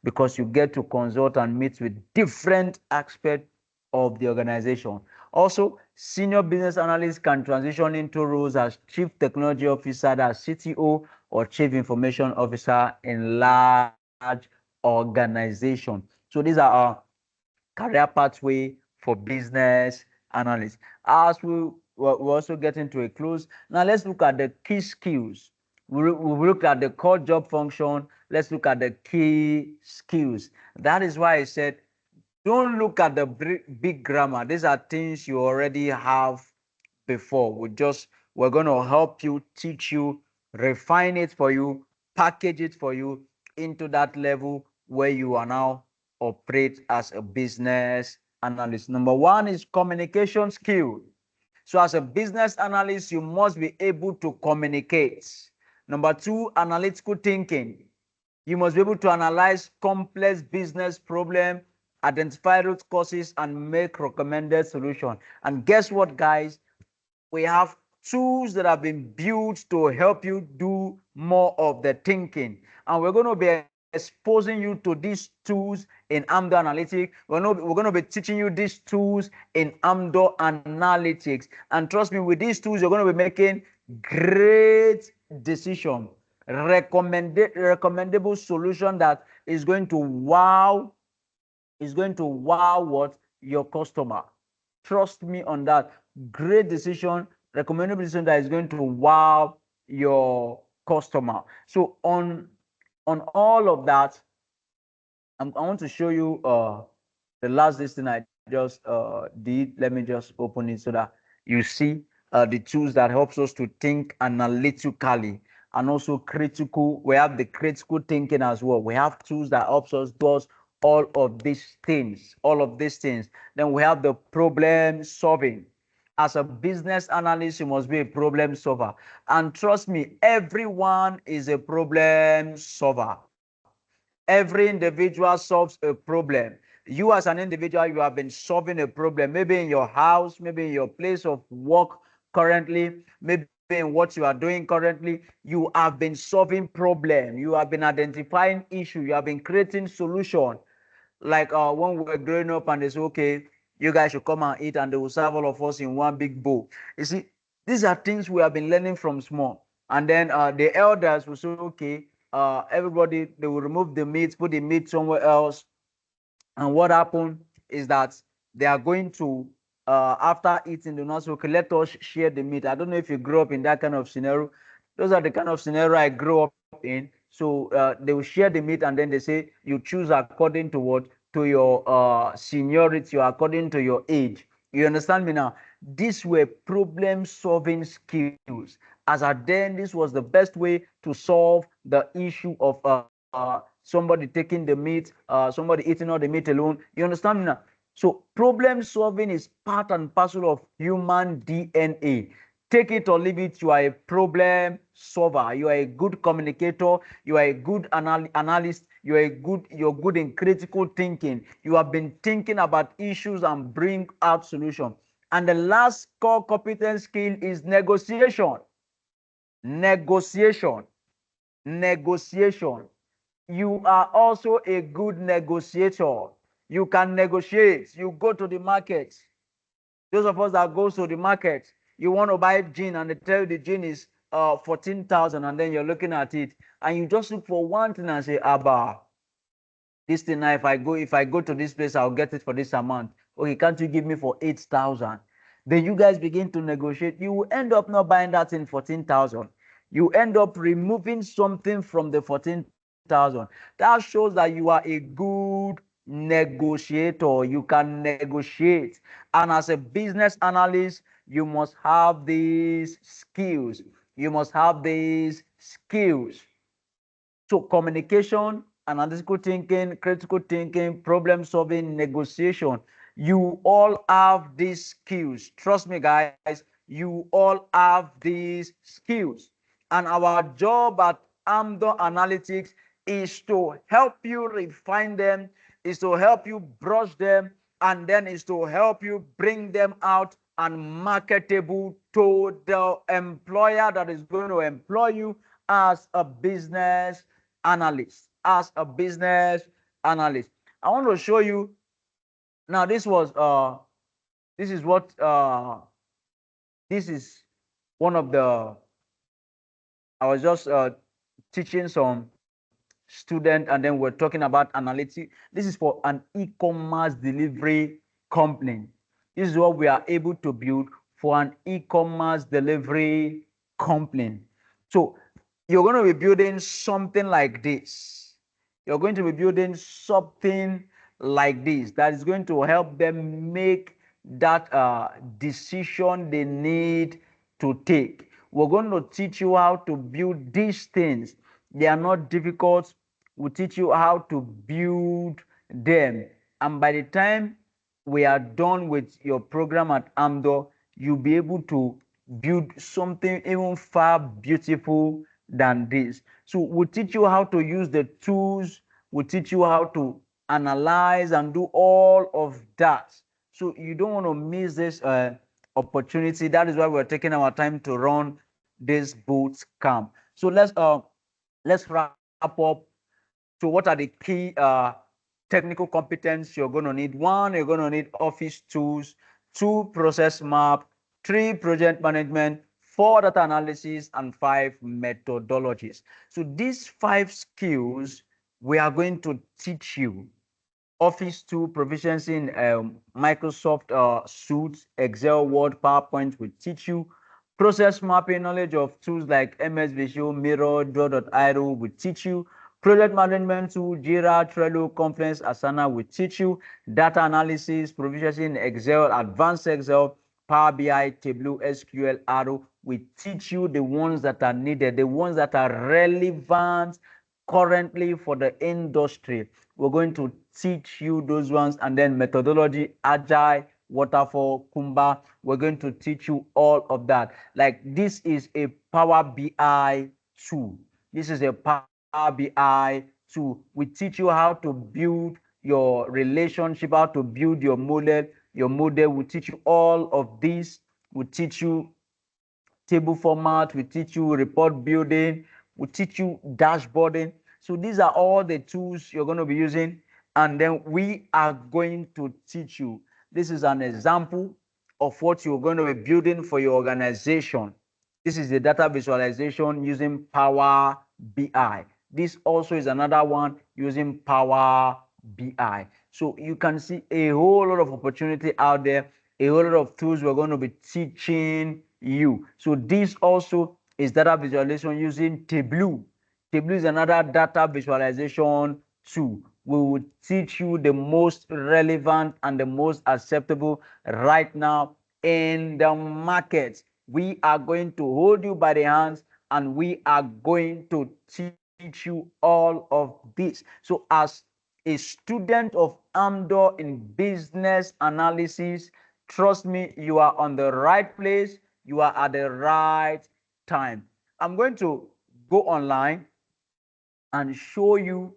because you get to consult and meet with different aspects of the organization. Also, senior business analysts can transition into roles as chief technology officer, that's CTO, or chief information officer in large organization. So these are our career pathway for business analysts. As we also get into a close, now let's look at the key skills. We look at the core job function. Let's look at the key skills. That is why I said, don't look at the big grammar. These are things you already have before. We're going to help you, teach you, refine it for you, package it for you into that level where you are now operate as a business analyst. Number one is communication skill. So as a business analyst, you must be able to communicate. Number two, analytical thinking. You must be able to analyze complex business problem, identify root causes, and make recommended solution. And guess what, guys? We have tools that have been built to help you do more of the thinking. And we're going to be exposing you to these tools in Amdoranalytics. We're going to be teaching you these tools in Amdoranalytics. And trust me, with these tools, you're going to be making great decisions, recommendable solution that is going to wow what? Your customer. Trust me on that. Great decision, recommendable decision that is going to wow your customer. So on all of that, I want to show you the last listing I just did. Let me just open it so that you see the tools that helps us to think analytically and also critical. We have the critical thinking as well. We have tools that helps us do all of these things, Then we have the problem solving. As a business analyst, you must be a problem solver. And trust me, everyone is a problem solver. Every individual solves a problem. You as an individual, you have been solving a problem, maybe in your house, maybe in your place of work currently, maybe in what you are doing currently. You have been solving problem. You have been identifying issue. You have been creating solution. Like when we were growing up and they say, okay, you guys should come and eat, and they will serve all of us in one big bowl. You see, these are things we have been learning from small. And then the elders will say, okay, everybody, they will remove the meat, put the meat somewhere else. And what happened is that they are going to after eating, do not say, okay, let us share the meat. I don't know if you grew up in that kind of scenario. Those are the kind of scenario I grew up in. So they will share the meat, and then they say you choose according to what, to your seniority or according to your age. You understand me now? These were problem solving skills. As at then, this was the best way to solve the issue of somebody taking the meat, somebody eating all the meat alone. You understand me now? So problem solving is part and parcel of human DNA. Take it or leave it, you are a problem solver. You are a good communicator. You are a good analyst. You're good in critical thinking. You have been thinking about issues and bring out solution. And the last core competence skill is negotiation. Negotiation. Negotiation. You are also a good negotiator. You can negotiate. You go to the market. Those of us that goes to the market, you want to buy gin and they tell you the gin is 14,000, and then you're looking at it and you just look for one thing and say, Abba, this thing now, if I go to this place, I'll get it for this amount. Okay, can't you give me for 8,000? Then you guys begin to negotiate. You will end up not buying that in 14,000. You end up removing something from the 14,000. That shows that you are a good negotiator. You can negotiate. And as a business analyst, you must have these skills. You must have these skills. So communication, analytical thinking, critical thinking, problem solving, negotiation. You all have these skills. Trust me, guys, you all have these skills. And our job at Amdoranalytics is to help you refine them, is to help you brush them, and then is to help you bring them out and marketable to the employer that is going to employ you as a business analyst. As a business analyst, I want to show you now. This is what this is one of the, I was just teaching some student, and then we're talking about analytics. This is for an e-commerce delivery company. This is what we are able to build for an e-commerce delivery company. So you're going to be building something like this. You're going to be building something like this that is going to help them make that decision they need to take. We're going to teach you how to build these things. They are not difficult. We'll teach you how to build them. And by the time we are done with your program at Amdor, you'll be able to build something even far beautiful than this. So we'll teach you how to use the tools. We'll teach you how to analyze and do all of that. So you don't want to miss this opportunity. That is why we're taking our time to run this boot camp. So let's wrap up. So what are the key technical competence you're going to need? One, you're going to need office tools. Two, process map. Three, project management. Four, data analysis. And five, methodologies. So these 5 skills we are going to teach you. Office tool proficiency in Microsoft Suite, Excel, Word, PowerPoint will teach you. Process mapping, knowledge of tools like MS Visio, Miro, Draw.io will teach you. Project management tool, Jira, Trello, Confluence, Asana will teach you. Data analysis, proficiency in Excel, Advanced Excel, Power BI, Tableau, SQL, Arrow will teach you the ones that are needed, the ones that are relevant currently for the industry. We're going to teach you those ones, and then methodology, agile, waterfall, Kumba. We're going to teach you all of that. Like, this is a Power BI tool. This is a Power BI tool. We teach you how to build your relationship, how to build your model. Your model will teach you all of this. We teach you table format, we teach you report building, we teach you dashboarding. So these are all the tools you're going to be using, and then we are going to teach you. This is an example of what you're going to be building for your organization. This is the data visualization using Power BI. This also is another one using Power BI. So you can see a whole lot of opportunity out there. a whole lot of tools we're going to be teaching you. So this also is data visualization using Tableau. Tableau is another data visualization tool. We will teach you the most relevant and the most acceptable right now in the market. We are going to hold you by the hands and we are going to teach you all of this. So as a student of Amdor in business analysis, trust me, you are on the right place. You are at the right time. I'm going to go online and show you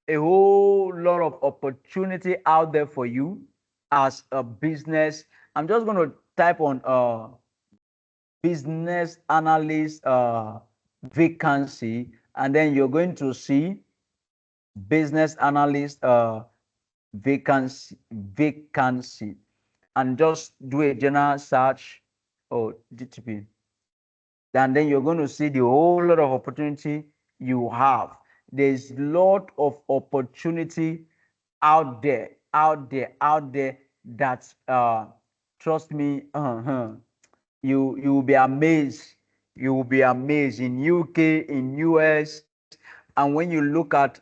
a whole lot of opportunity out there for you as a business. I'm just going to type on business analyst vacancy, and then you're going to see business analyst vacancy, and just do a general search. Oh, GTP. And then you're going to see the whole lot of opportunity you have. There's a lot of opportunity out there that trust me, you will be amazed. You will be amazed in UK, in US, and when you look at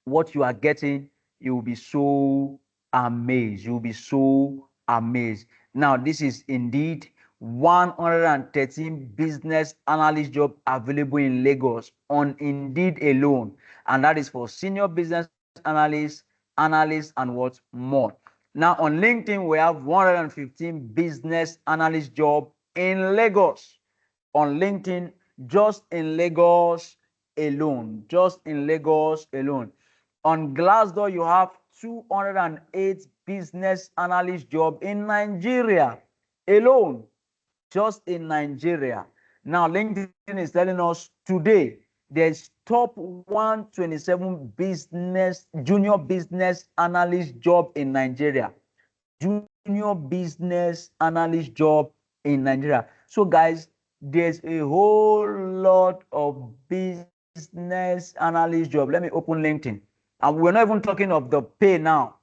what you are getting, you will be so amazed. You will be so amazed. Now, this is indeed 113 business analyst job available in Lagos on Indeed alone, and that is for senior business analysts, and what more. Now, on LinkedIn, we have 115 business analyst job in Lagos. On LinkedIn, just in Lagos alone. Just in Lagos alone. On Glassdoor, you have 208 business analyst job in Nigeria alone. Just in Nigeria. Now, LinkedIn is telling us today there's top 127 junior business analyst job in Nigeria. Junior business analyst job in Nigeria. So, guys, there's a whole lot of business analyst job. Let me open LinkedIn. And we're not even talking of the pay now.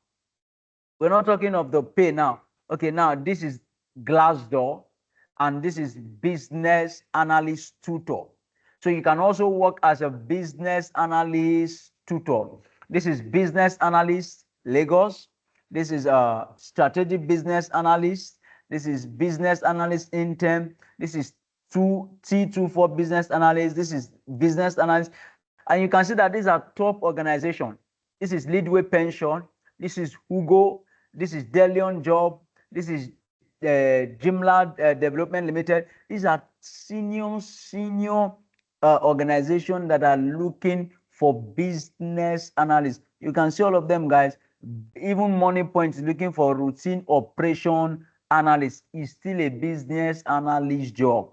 We're not talking of the pay now. Okay, now this is Glassdoor, and this is business analyst tutor. So you can also work as a business analyst tutor. This is business analyst Lagos. This is a strategic business analyst. This is business analyst intern. This is T2 for business analyst. This is business analyst. And you can see that these are top organizations. This is Leadway Pension. This is Hugo. This is Delion Job. This is Jimla Development Limited. These are senior organizations that are looking for business analysts. You can see all of them, guys. Even Money Point is looking for routine operation analyst. Is still a business analyst job.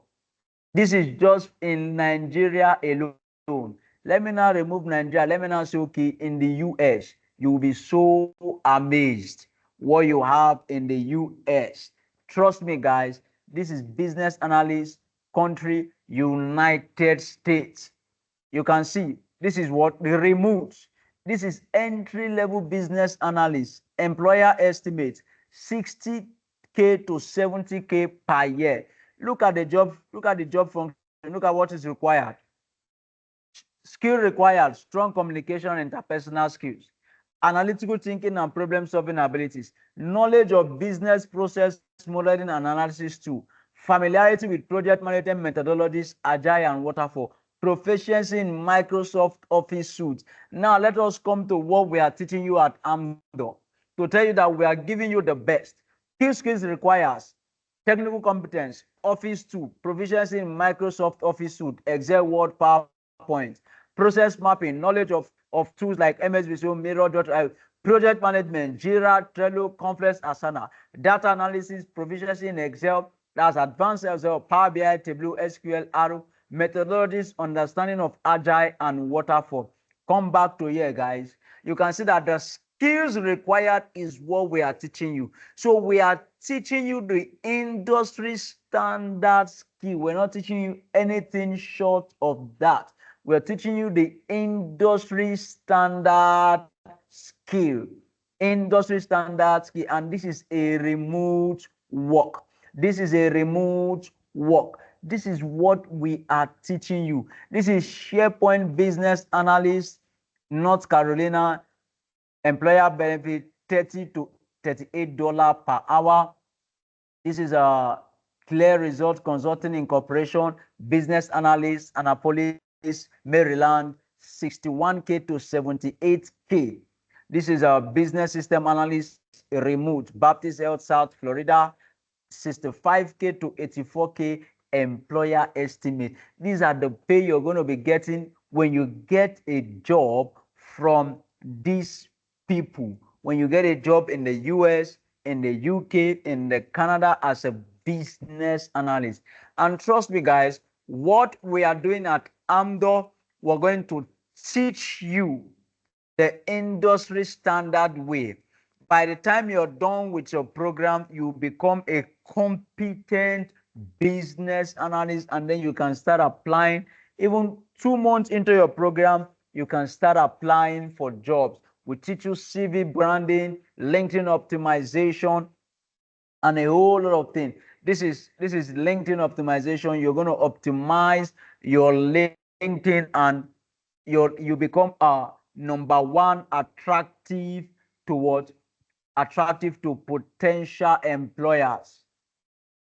This is just in Nigeria alone. Let me now remove Nigeria. Let me now say, okay, in the US, you will be so amazed what you have in the US. Trust me, guys, this is business analyst country, United States. You can see this is what the remote. This is entry level business analyst. Employer estimates 60K to 70K per year. Look at the job function. Look at what is required. Skill required: strong communication and interpersonal skills, analytical thinking and problem solving abilities, knowledge of business process modeling and analysis too, familiarity with project management methodologies, agile and waterfall, proficiency in Microsoft Office suite. Now let us come to what we are teaching you at Amdor to tell you that we are giving you the best. Key skills requires technical competence, Office 2, proficiency in Microsoft Office suite, Excel, Word, PowerPoint, process mapping, knowledge of tools like MS Visio, Miro.io, project management, Jira, Trello, Confluence, Asana, data analysis, proficiency in Excel, that's advanced Excel, Power BI, Tableau, SQL, Arrow, methodologies, understanding of Agile and Waterfall. Come back to here, guys. You can see that the skills required is what we are teaching you. So we are teaching you the industry standard skill. We're not teaching you anything short of that. We're teaching you the industry standard skill. Industry standard skill, and this is a remote work. This is a remote work. This is what we are teaching you. This is SharePoint Business Analyst, North Carolina, employer benefit $30 to $38 per hour. This is a Clear Result Consulting Incorporation, Business Analyst, Annapolis, Maryland, 61K to 78K. This is a Business System Analyst, Remote, Baptist Health, South Florida, 65K to 84K employer estimate. These are the pay you're going to be getting when you get a job from these people. When you get a job in the US, in the UK, in the Canada as a business analyst. And trust me, guys, what we are doing at Amdor, we're going to teach you the industry standard way. By the time you're done with your program, you become a competent business analyst, and then you can start applying. Even 2 months into your program, you can start applying for jobs. We teach you CV branding, LinkedIn optimization, and a whole lot of things. This is LinkedIn optimization. You're going to optimize your LinkedIn, and you become a number one attractive to what? Attractive to potential employers.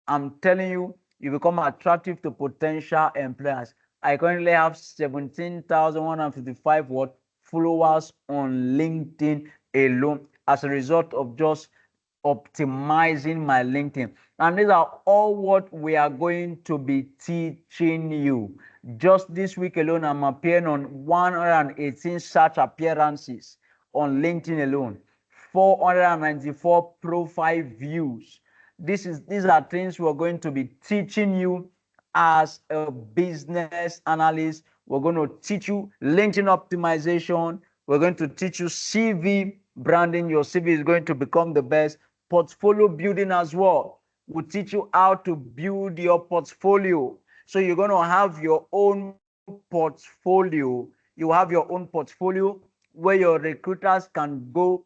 I'm telling you, you become attractive to potential employers. I currently have 17,155 what followers on LinkedIn alone as a result of just optimizing my LinkedIn. And these are all what we are going to be teaching you. Just this week alone, I'm appearing on 118 search appearances on LinkedIn alone, 494 profile views. These are things we're going to be teaching you as a business analyst. We're going to teach you LinkedIn optimization. We're going to teach you CV branding. Your CV is going to become the best. Portfolio building as well. We'll teach you how to build your portfolio. So you're going to have your own portfolio. You have your own portfolio where your recruiters can go,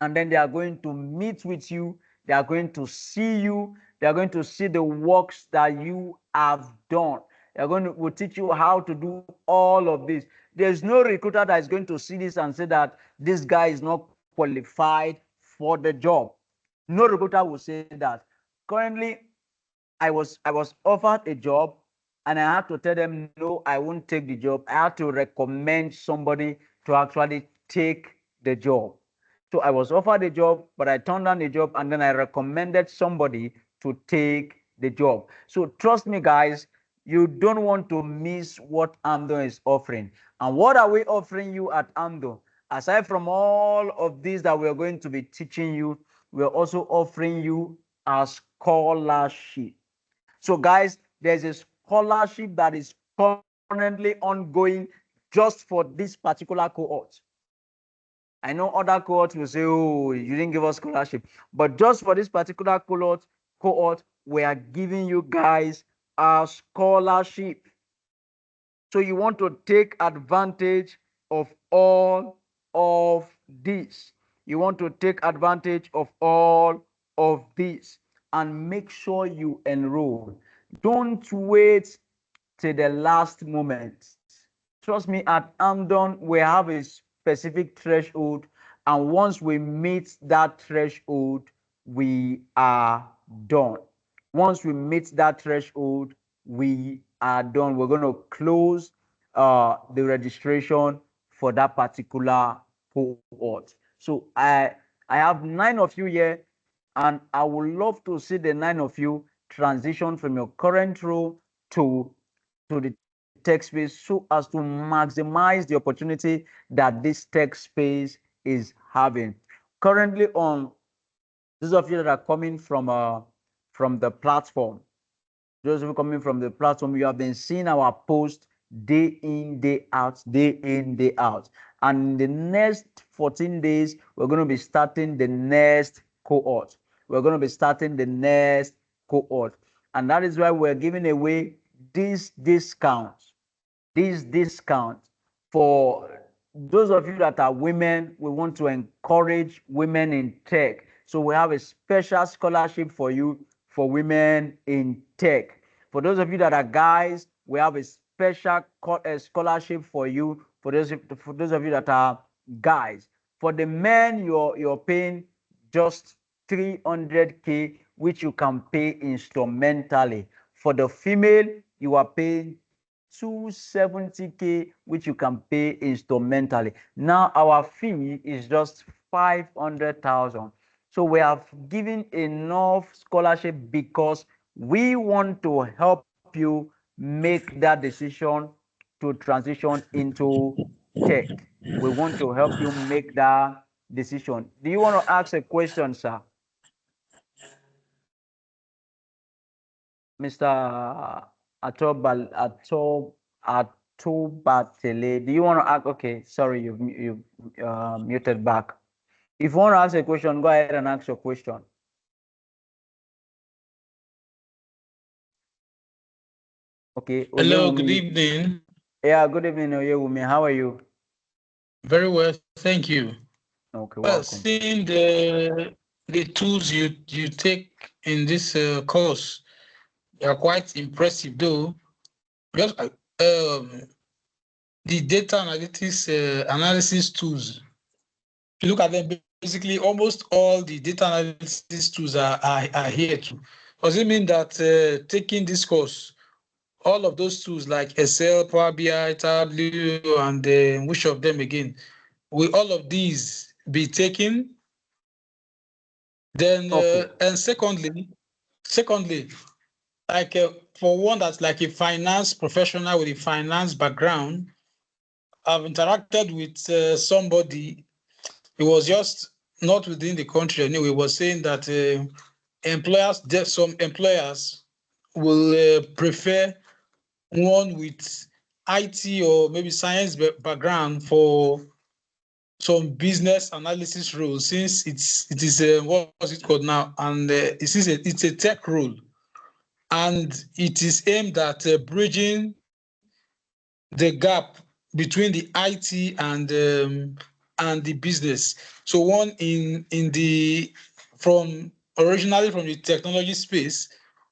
and then they are going to meet with you. They are going to see you. They are going to see the works that you have done. They are going to will teach you how to do all of this. There's no recruiter that is going to see this and say that this guy is not qualified for the job. No recruiter will say that. Currently, I was offered a job, and I had to tell them no, I won't take the job. I had to recommend somebody to actually take the job. So I was offered a job, but I turned down the job, and then I recommended somebody to take the job. So trust me, guys, you don't want to miss what Amdo is offering. And what are we offering you at Amdo? Aside from all of these that we're going to be teaching you, we're also offering you a scholarship. So, guys, there's a scholarship that is currently ongoing just for this particular cohort. I know other cohorts will say, oh, you didn't give us scholarship. But just for this particular cohort, we are giving you guys a scholarship. So you want to take advantage of all of this. You want to take advantage of all of this and make sure you enroll. Don't wait till the last moment. Trust me, at Amdon, we have a specific threshold, and once we meet that threshold, we are done. Once we meet that threshold, we are done. We're going to close the registration for that particular cohort. So I have 9 of you here, and I would love to see the 9 of you transition from your current role to the tech space, so as to maximize the opportunity that this tech space is having. Currently, on those of you that are coming from the platform, those of you coming from the platform, you have been seeing our post day in, day out, day in, day out. And in the next 14 days, we're going to be starting the next cohort. We're going to be starting the next cohort. And that is why we're giving away these discounts. These discounts for those of you that are women. We want to encourage women in tech. So we have a special scholarship for you for women in tech. For those of you that are guys, we have a special scholarship for you. For those of you that are guys, for the men, you're paying just 300K, which you can pay instrumentally. For the female, you are paying 270K, which you can pay instrumentally. Now our fee is just 500,000. So we have given enough scholarship because we want to help you make that decision to transition into tech. We want to help you make that decision. Do you want to ask a question, sir? Mr. Atobatele, do you want to ask? Okay, sorry, you muted back. If you want to ask a question, go ahead and ask your question. Okay, Hello, good Oyewumi. evening. Yeah, good evening, Oyewumi. How are you? Very well, thank you. Okay, Well, welcome. seeing the tools you take in this course, they are quite impressive, though. Just the data analytics analysis tools. If you look at them, basically almost all the data analysis tools are here too. Does it mean that taking this course, all of those tools like Excel, Power BI, Tableau, and which of them again, will all of these be taken? Then, Okay. and secondly, like for one that's like a finance professional with a finance background, I've interacted with somebody. He was just not within the country anyway. Was saying that some employers will prefer one with IT or maybe science background for some business analysis role, since it is what's it called now, and it's a tech role, and it is aimed at bridging the gap between the IT and the business. So one in the from originally from the technology space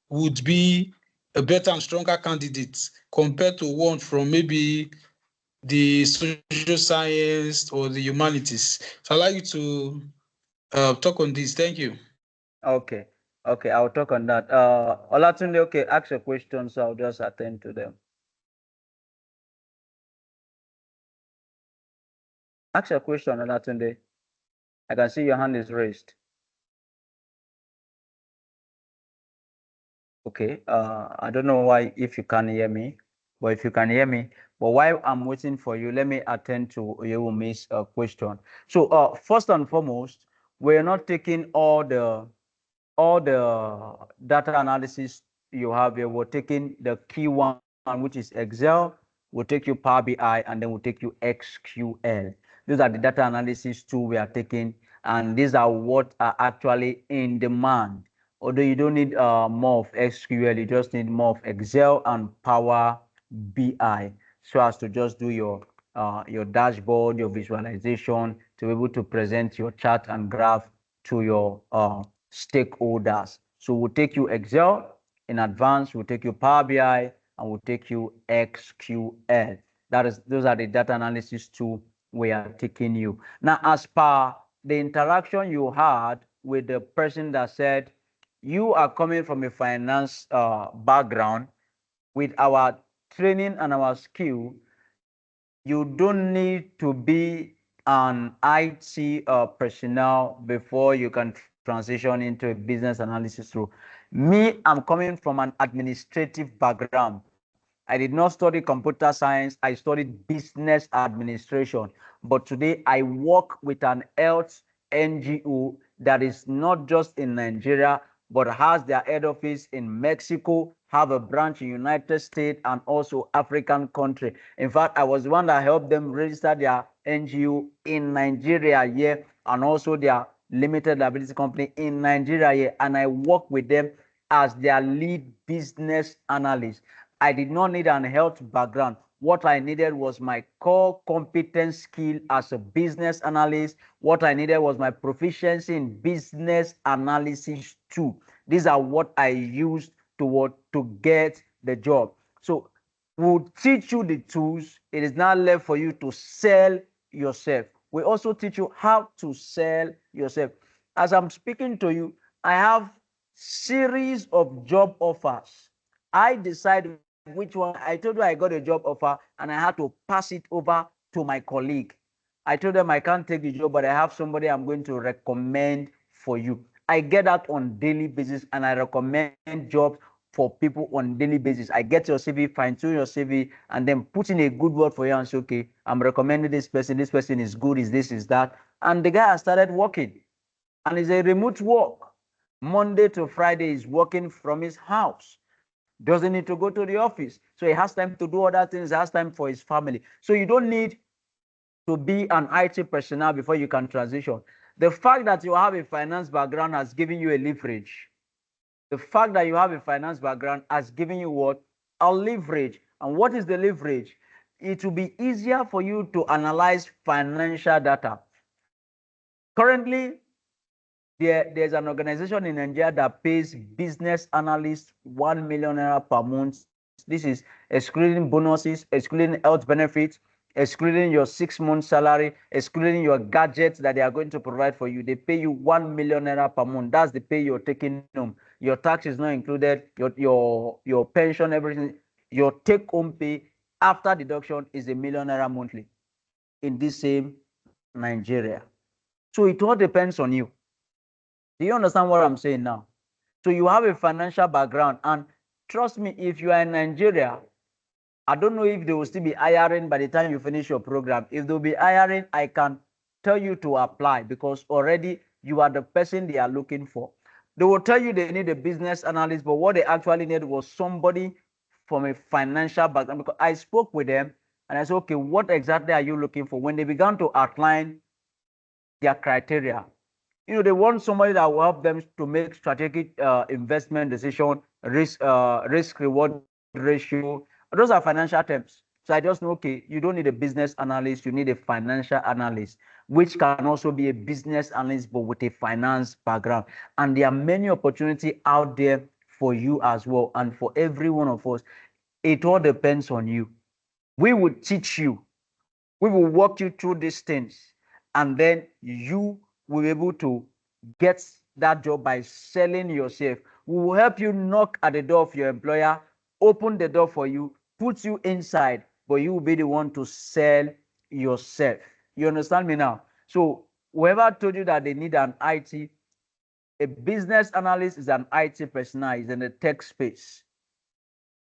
would be a better and stronger candidate compared to one from maybe the social science or the humanities. So I'd like you to talk on this. Thank you. Okay. Okay, I'll talk on that. Olatunde, okay, ask your questions, so I'll just attend to them. Ask your question, Olatunde. I can see your hand is raised. Okay. I don't know why if you can hear me, but if you can hear me, but while I'm waiting for you, let me attend to Oyewumi's question. So, first and foremost, we're not taking all the data analysis you have here. We're taking the key one, which is Excel. We'll take you Power BI, and then we'll take you SQL. These are the data analysis tool we are taking, and these are what are actually in demand. Although you don't need more of SQL, you just need more of Excel and Power BI, so as to just do your dashboard, your visualization, to be able to present your chart and graph to your stakeholders. So we'll take you Excel in advance, we'll take you Power BI, and we'll take you SQL. Those are the data analysis tool we are taking you. Now, as per the interaction you had with the person that said you are coming from a finance background, with our training and our skill, you don't need to be an IT personnel before you can transition into a business analysis role. Me, I'm coming from an administrative background. I did not study computer science. I studied business administration. But today I work with an health NGO that is not just in Nigeria, but has their head office in Mexico, have a branch in United States, and also African country. In fact, I was the one that helped them register their NGO in Nigeria here, and also their limited liability company in Nigeria here, and I work with them as their lead business analyst. I did not need an health background, What I needed was my core competence skill as a business analyst. What I needed was my proficiency in business analysis too. These are what I used to get the job. So we'll teach you the tools. It is now left for you to sell yourself. We also teach you how to sell yourself. As I'm speaking to you, I have series of job offers. I decide which one. I told you I got a job offer and I had to pass it over to my colleague. I told them I can't take the job, but I have somebody I'm going to recommend for you. I get that on daily basis and I recommend jobs for people on daily basis. I get your CV, fine tune your CV, and then put in a good word for you and say, okay, I'm recommending this person. This person is good, is this, is that. And the guy has started working and it's a remote work. Monday to Friday is working from his house. Doesn't need to go to the office. So he has time to do other things, he has time for his family. So you don't need to be an IT personnel before you can transition. The fact that you have a finance background has given you a leverage. The fact that you have a finance background has given you what? A leverage. And what is the leverage? It will be easier for you to analyze financial data. Currently, there's an organization in Nigeria that pays business analysts 1 million naira per month. This is excluding bonuses, excluding health benefits, excluding your 6 month salary, excluding your gadgets that they are going to provide for you. They pay you 1 million naira per month. That's the pay you're taking home. Your tax is not included, your pension, everything. Your take-home pay after deduction is a million naira monthly in this same Nigeria. So it all depends on you. Do you understand what I'm saying now? So you have a financial background, and trust me, if you are in Nigeria, I don't know if they will still be hiring by the time you finish your program. If they'll be hiring, I can tell you to apply because already you are the person they are looking for. They will tell you they need a business analyst, but what they actually need was somebody from a financial background. Because I spoke with them and I said, okay, what exactly are you looking for? When they began to outline their criteria, they want somebody that will help them to make strategic investment decision, risk reward ratio. Those are financial terms. So I just know, okay, you don't need a business analyst, you need a financial analyst, which can also be a business analyst but with a finance background. And there are many opportunities out there for you as well, and for every one of us. It all depends on you. We will teach you, we will walk you through these things, and then you will be able to get that job by selling yourself. We will help you knock at the door of your employer, open the door for you, put you inside, but you will be the one to sell yourself. You understand me now? So whoever told you that they need an IT, a business analyst is an IT personnel, is in the tech space.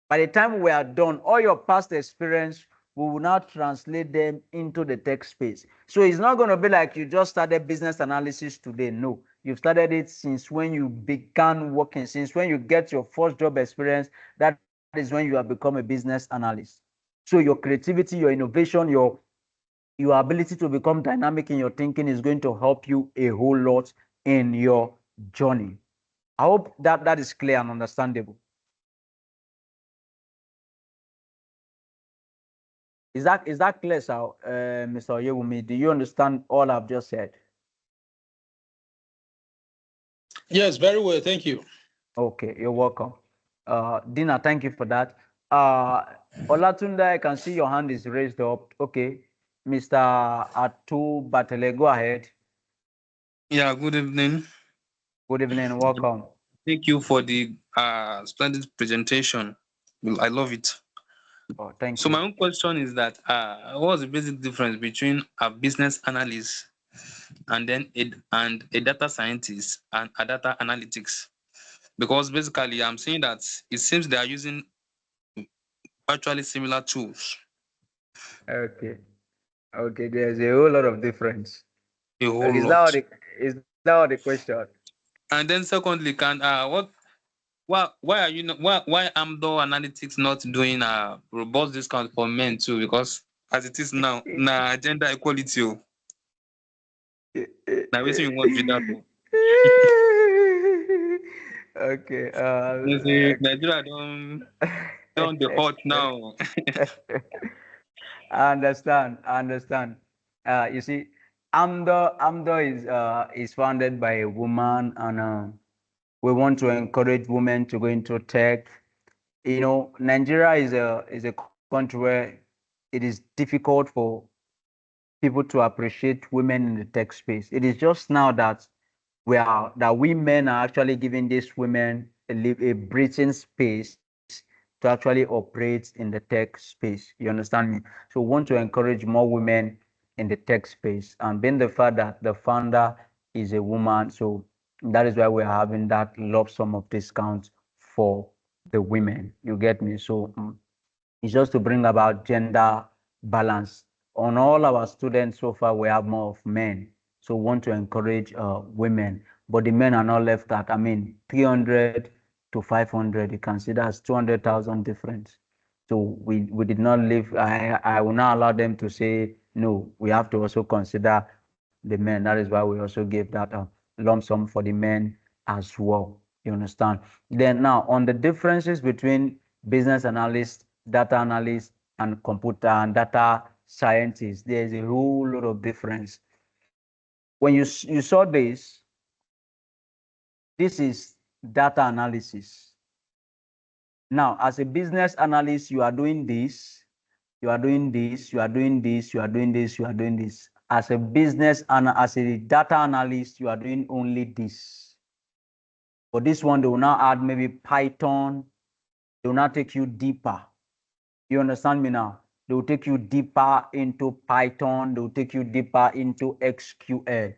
By the time we are done, all your past experience, we will now translate them into the tech space. So it's not going to be like you just started business analysis today. No, you've started it since when you began working, since when you get your first job experience. That is when you have become a business analyst. So your creativity, your innovation, your ability to become dynamic in your thinking is going to help you a whole lot in your journey. I hope that is clear and understandable. Is that clear, sir, Mr. Oyewumi? Do you understand all I've just said? Yes, very well. Thank you. Okay, you're welcome. Dina, thank you for that. Uh, Olatunde, I can see your hand is raised up. Okay, Mr. Atu Batele, go ahead. Yeah, good evening. Good evening, welcome. Thank you for the splendid presentation. Well, I love it. Oh, thank So my you. own question is that what's the basic difference between a business analyst and then a data scientist and a data analytics? Because basically I'm saying that it seems they are using virtually similar tools. Okay, okay, there's a whole lot of difference. A whole Okay, lot. is that all the question? And then secondly, can what why are you not why Amdoranalytics not doing a robust discount for men too? Because as it is now, gender equality. Now wetin you want be that o. Okay. You see Nigeria don dey hot now. I understand. I understand. You see, Amdo is founded by a woman, and we want to encourage women to go into tech. You know, Nigeria is a country where it is difficult for people to appreciate women in the tech space. It is just now that we men are actually giving these women a breathing space to actually operate in the tech space. You understand me? So we want to encourage more women in the tech space, and being the fact that the founder is a woman, so that is why we're having that lump sum of discount for the women. You get me? So it's just to bring about gender balance. On all our students so far, we have more of men. So we want to encourage women, but the men are not left at, 300 to 500. You can see that's 200,000 difference. So we did not leave. I will not allow them to say, no, we have to also consider the men. That is why we also gave that lump sum for the men as well. You understand? Then now on the differences between business analyst, data analyst, and computer and data scientist, there's a whole lot of difference. When you saw this is data analysis. Now, as a business analyst, you are doing this, you are doing this, you are doing this, you are doing this, you are doing this. As a business and as a data analyst, you are doing only this. For this one, they will now add maybe Python. They will now take you deeper. You understand me now? They will take you deeper into Python. They will take you deeper into SQL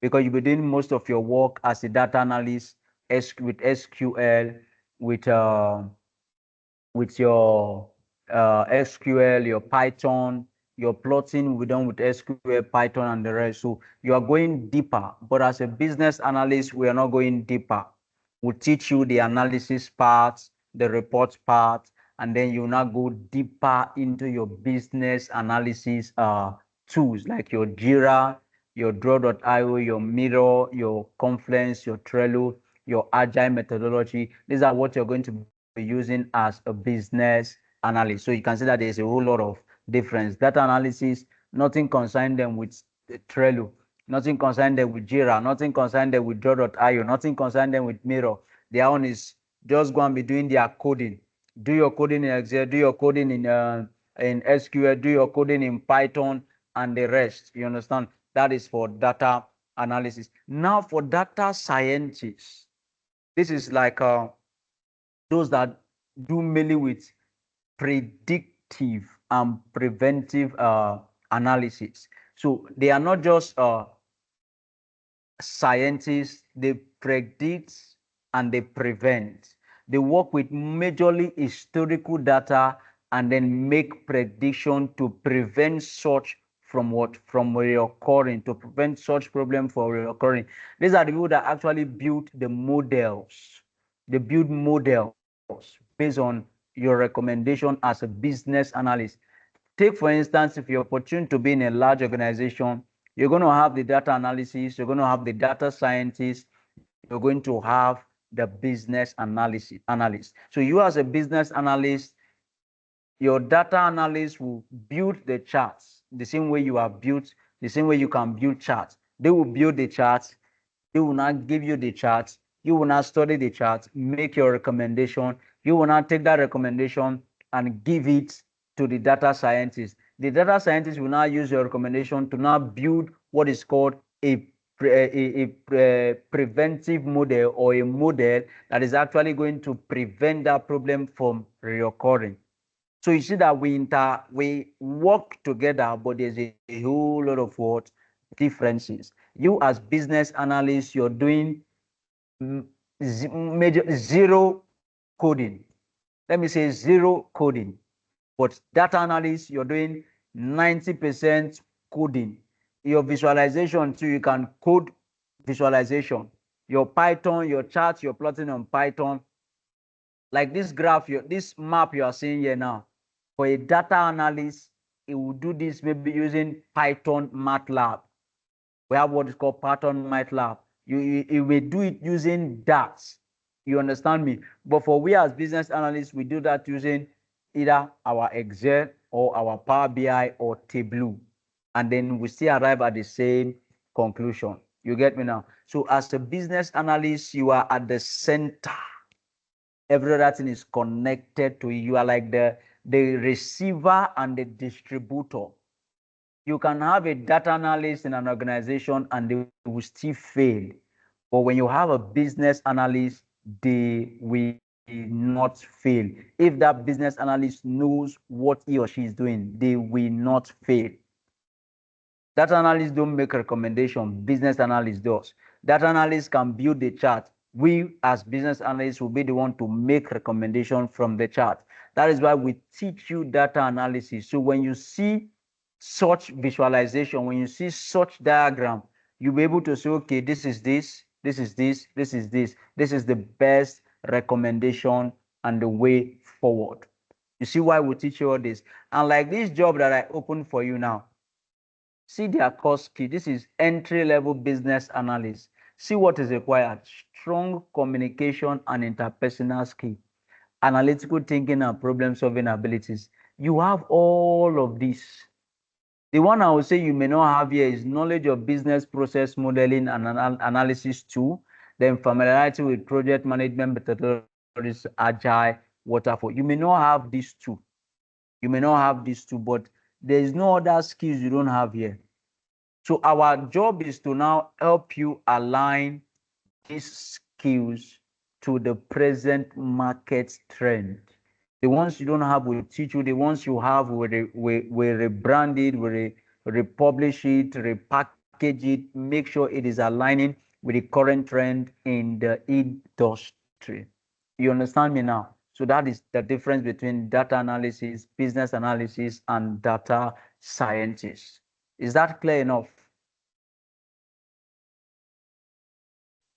because you'll be doing most of your work as a data analyst with SQL, with your SQL, your Python, your plotting will be done with SQL, Python, and the rest. So you are going deeper. But as a business analyst, we are not going deeper. We'll teach you the analysis part, the report part, and then you now go deeper into your business analysis tools like your Jira, your Draw.io, your Miro, your Confluence, your Trello, your Agile methodology. These are what you're going to be using as a business analyst. So you can see that there's a whole lot of difference. Data analysis, nothing concerned them with Trello, nothing concerned them with Jira, nothing concerned them with Draw.io, nothing concerned them with Miro. Their own is just go and be doing their coding. Do your coding in Excel, do your coding in SQL, do your coding in Python, and the rest. You understand? That is for data analysis. Now for data scientists, this is like those that do mainly with predictive and preventive analysis. So they are not just scientists, they predict and they prevent. They work with majorly historical data and then make prediction to prevent such from reoccurring, to prevent such problem from reoccurring. These are the people that actually build the models. They build models based on your recommendation as a business analyst. Take, for instance, if you're opportune to be in a large organization, you're going to have the data analysis, you're going to have the data scientist, you're going to have the business analyst. So you as a business analyst, your data analyst will build the charts the same way you have built, the same way you can build charts. They will build the charts, they will not give you the charts, you will not study the charts, make your recommendation, you will not take that recommendation and give it to the data scientist. The data scientist will now use your recommendation to now build what is called a preventive model or a model that is actually going to prevent that problem from reoccurring. So you see that we work together, but there's a whole lot of what differences. You as business analyst, you're doing major zero coding. Let me say zero coding. But data analyst, you're doing 90% coding. Your visualization too, you can code visualization. Your Python, your charts, you're plotting on Python. Like this graph, this map you are seeing here now, for a data analyst, it will do this maybe using Python MATLAB. We have what is called Python MATLAB. You may do it using DAX. You understand me? But for we as business analysts, we do that using either our Excel or our Power BI or Tableau, and then we still arrive at the same conclusion. You get me now? So as a business analyst, you are at the center. Every other thing is connected to you. You are like the receiver and the distributor. You can have a data analyst in an organization and they will still fail. But when you have a business analyst, they will not fail. If that business analyst knows what he or she is doing, they will not fail. Data analysts don't make recommendation, business analyst does. Data analysts can build the chart. We as business analysts will be the one to make recommendation from the chart. That is why we teach you data analysis. So when you see such visualization, when you see such diagram, you'll be able to say, okay, this is this, this is this, this is this. This is the best recommendation and the way forward. You see why we teach you all this? And like this job that I opened for you now, see their course key. This is entry-level business analyst. See what is required. Strong communication and interpersonal skill, analytical thinking and problem-solving abilities. You have all of this. The one I would say you may not have here is knowledge of business process modeling and analysis too. Then familiarity with project management methodologies, agile, waterfall. You may not have these two. You may not have these two, but there is no other skills you don't have here. So our job is to now help you align these skills to the present market trend. The ones you don't have, we'll teach you. The ones you have, we'll rebrand it, we'll republish it, repackage it, make sure it is aligning with the current trend in the industry. You understand me now? So that is the difference between data analysis, business analysis, and data scientists. Is that clear enough?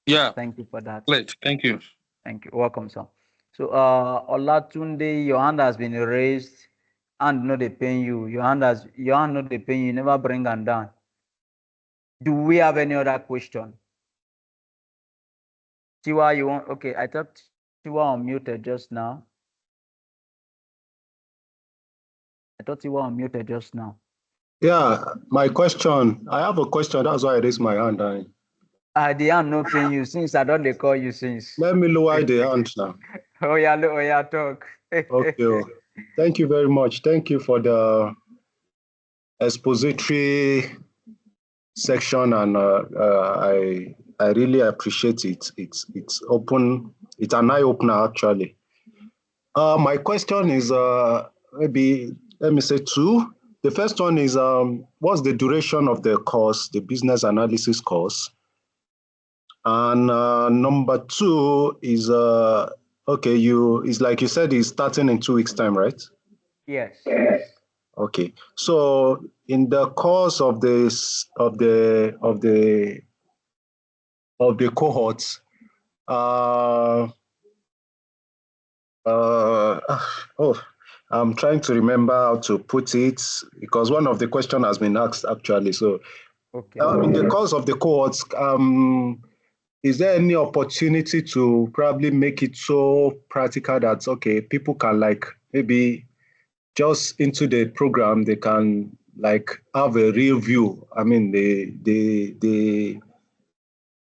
Yeah, Thank you for that. great. Thank you. Thank you. Welcome, sir. So, Olatunde, your hand has been raised. Hand no dey pain you. Your hand no dey pain you. Never bring hand down. Do we have any other question? Tiwa, you want? Okay, I thought Tiwa unmuted just now. I thought Tiwa unmuted just now. Yeah, my question. I have a question. That's why I raised my hand. The hand no pain you since I don't dey call you since. Let me lower the hand now. Oh yeah, talk. Okay. Thank you very much. Thank you for the expository section, and I really appreciate it. It's open. It's an eye opener actually. My question is maybe let me say two. The first one is what's the duration of the course, the business analysis course? And number two is okay. It's like you said, it's starting in 2 weeks' time, right? Yes. Okay. So in the course of this of the cohorts, I'm trying to remember how to put it because one of the questions has been asked actually. So Okay. in the course of the cohorts, is there any opportunity to probably make it so practical that okay, people can like maybe just into the program they can like have a real view. I mean,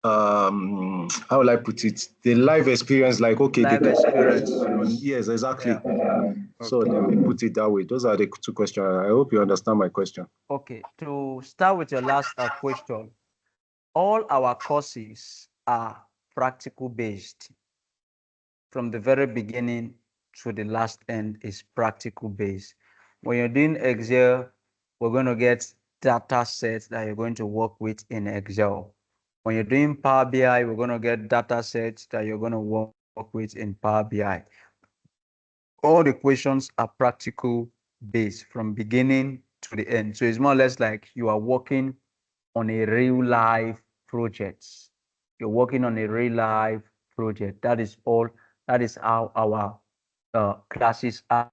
how will I put it? The live experience, like okay, Live experience. Yes, exactly. Yeah. So Okay. let me put it that way. Those are the two questions. I hope you understand my question. Okay. To start with your last question, all our courses are practical based. From the very beginning to the last end is practical based. When you're doing Excel, we're going to get data sets that you're going to work with in Excel. When you're doing Power BI, we're going to get data sets that you're going to work with in Power BI. All the questions are practical based from beginning to the end. So it's more or less like you are working on a real life project. You're working on a real life project. That is all. That is how our classes are.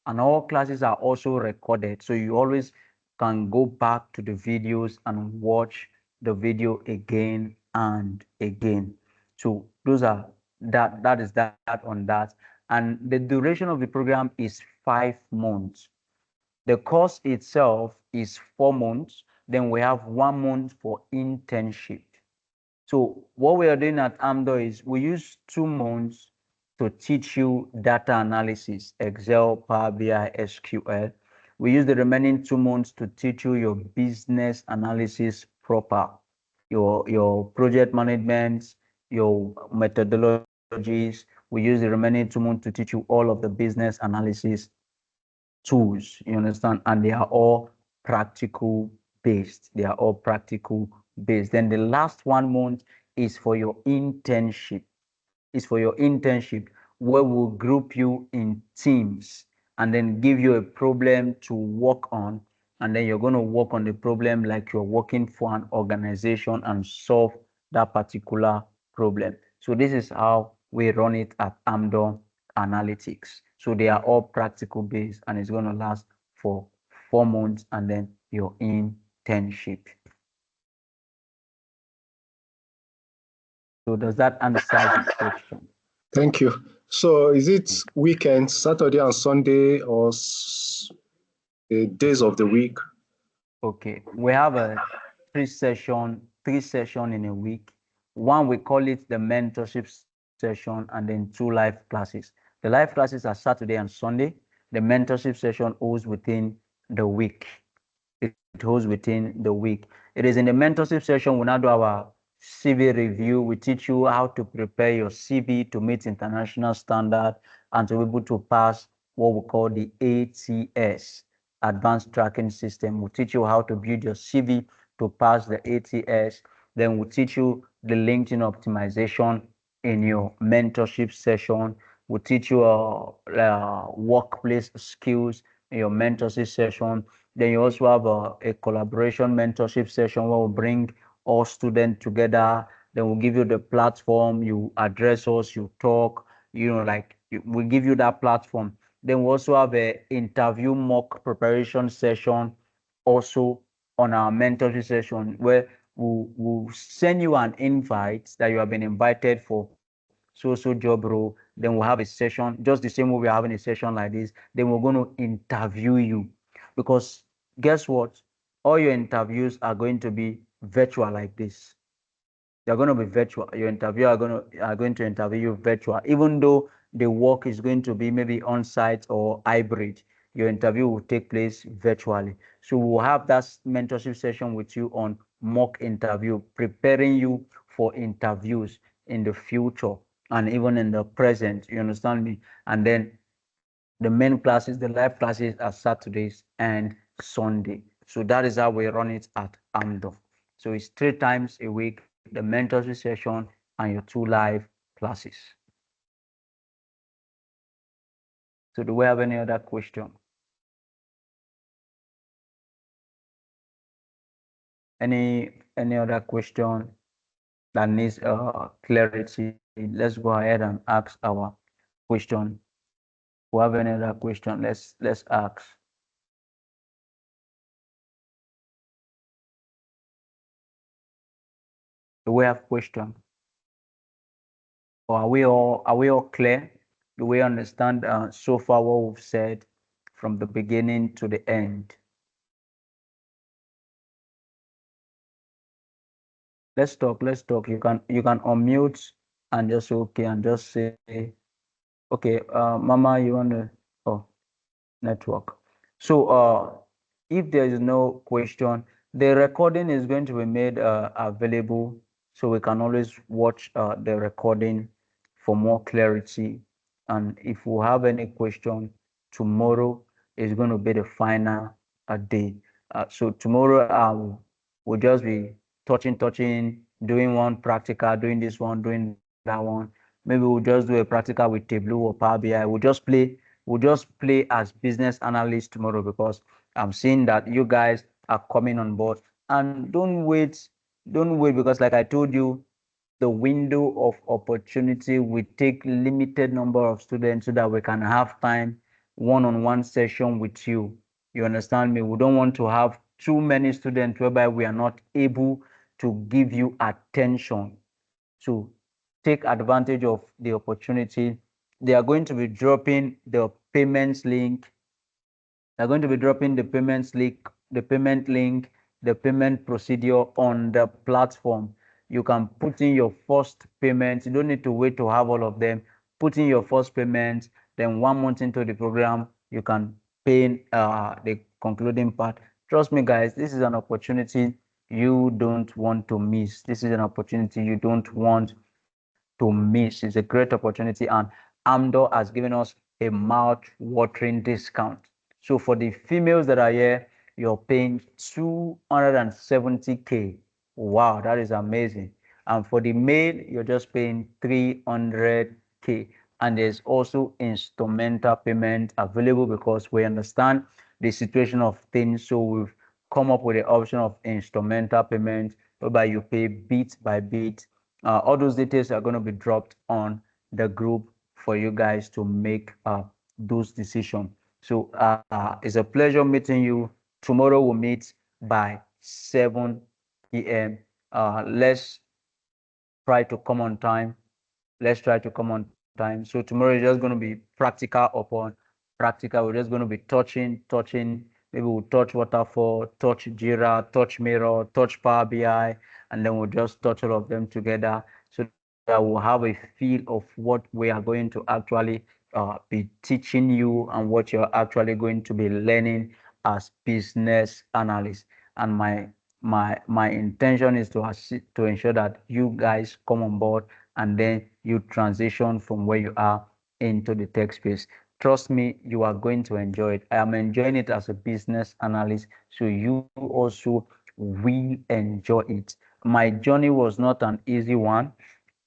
And all classes are also recorded. So you always can go back to the videos and watch the video again and again. So those are that is that on that. And the duration of the program is 5 months. The course itself is 4 months. Then we have 1 month for internship. So what we are doing at Amdo is we use 2 months to teach you data analysis, Excel, Power BI, SQL. We use the remaining 2 months to teach you your business analysis proper, your project management, your methodologies. We use the remaining 2 months to teach you all of the business analysis tools, you understand? And they are all practical based. They are all practical based. Then the last 1 month is for your internship. Is for your internship, where we'll group you in teams and then give you a problem to work on. And then you're going to work on the problem like you're working for an organization and solve that particular problem. So this is how we run it at Amdoranalytics. So they are all practical based and it's going to last for 4 months and then your internship. So does that answer the question? Thank you. So is it weekend, Saturday and Sunday, or days of the week? Okay, we have a three session in a week. One, we call it the mentorship session, and then 2 live classes. The live classes are Saturday and Sunday. The mentorship session holds within the week. It holds within the week. It is in the mentorship session we now do our CV review. We teach you how to prepare your CV to meet international standard and to be able to pass what we call the ATS, Advanced Tracking System. We'll teach you how to build your CV to pass the ATS. Then we'll teach you the LinkedIn optimization in your mentorship session. We'll teach you workplace skills in your mentorship session. Then you also have a collaboration mentorship session where we'll bring all students together. Then we'll give you the platform. You address us, you talk, we give you that platform. Then we also have a interview mock preparation session also on our mentorship session where we'll send you an invite that you have been invited for so job role. Then we'll have a session, just the same way we're having a session like this. Then we're going to interview you because guess what? All your interviews are going to be virtual like this. They're going to be virtual. Your interviewer are going to interview you virtual, even though the work is going to be maybe on site or hybrid. Your interview will take place virtually. So we'll have that mentorship session with you on mock interview, preparing you for interviews in the future and even in the present. You understand me? And then the main classes, the live classes are Saturdays and Sunday. So that is how we run it at Amdo. So it's 3 times a week, the mentorship session and your 2 live classes. So do we have any other question? Any other question that needs clarity? Let's go ahead and ask our question. If we have any other question, let's ask. Do we have question? Or are we all clear? Do we understand so far what we've said from the beginning to the end? Let's talk. You can unmute and just okay and just say okay. Mama, you want to network. So if there is no question, the recording is going to be made available, so we can always watch the recording for more clarity. And if we have any question, tomorrow is going to be the final day. So tomorrow we'll just be touching, doing one practical, doing this one, doing that one. Maybe we'll just do a practical with Tableau or Power BI. We'll just play as business analysts tomorrow because I'm seeing that you guys are coming on board. And don't wait because like I told you, the window of opportunity will take limited number of students so that we can have time one-on-one session with you. You understand me? We don't want to have too many students whereby we are not able to give you attention. So take advantage of the opportunity. They are going to be dropping the payments link They're going to be dropping the payment link, the payment procedure on the platform. You can put in your first payment. You don't need to wait to have all of them. Put in your first payment. Then 1 month into the program, you can pay the concluding part. Trust me, guys, this is an opportunity you don't want to miss. This is an opportunity you don't want to miss. It's a great opportunity, and Amdor has given us a mouth-watering discount. So for the females that are here, you're paying 270K. Wow, that is amazing. And for the male, you're just paying 300K. And there's also instrumental payment available because we understand the situation of things. So we've come up with the option of instrumental payment whereby you pay bit by bit. All those details are going to be dropped on the group for you guys to make those decisions. So it's a pleasure meeting you. Tomorrow we'll meet by 7 p.m. Let's try to come on time. Let's try to come on time. So tomorrow is just going to be practical upon practical. We're just going to be touching. Maybe we'll touch Waterfall, touch Jira, touch Mirror, touch Power BI, and then we'll just touch all of them together so that we'll have a feel of what we are going to actually be teaching you and what you're actually going to be learning as business analysts. And my intention is to ensure that you guys come on board and then you transition from where you are into the tech space. Trust me, you are going to enjoy it. I am enjoying it as a business analyst, so you also will enjoy it. My journey was not an easy one.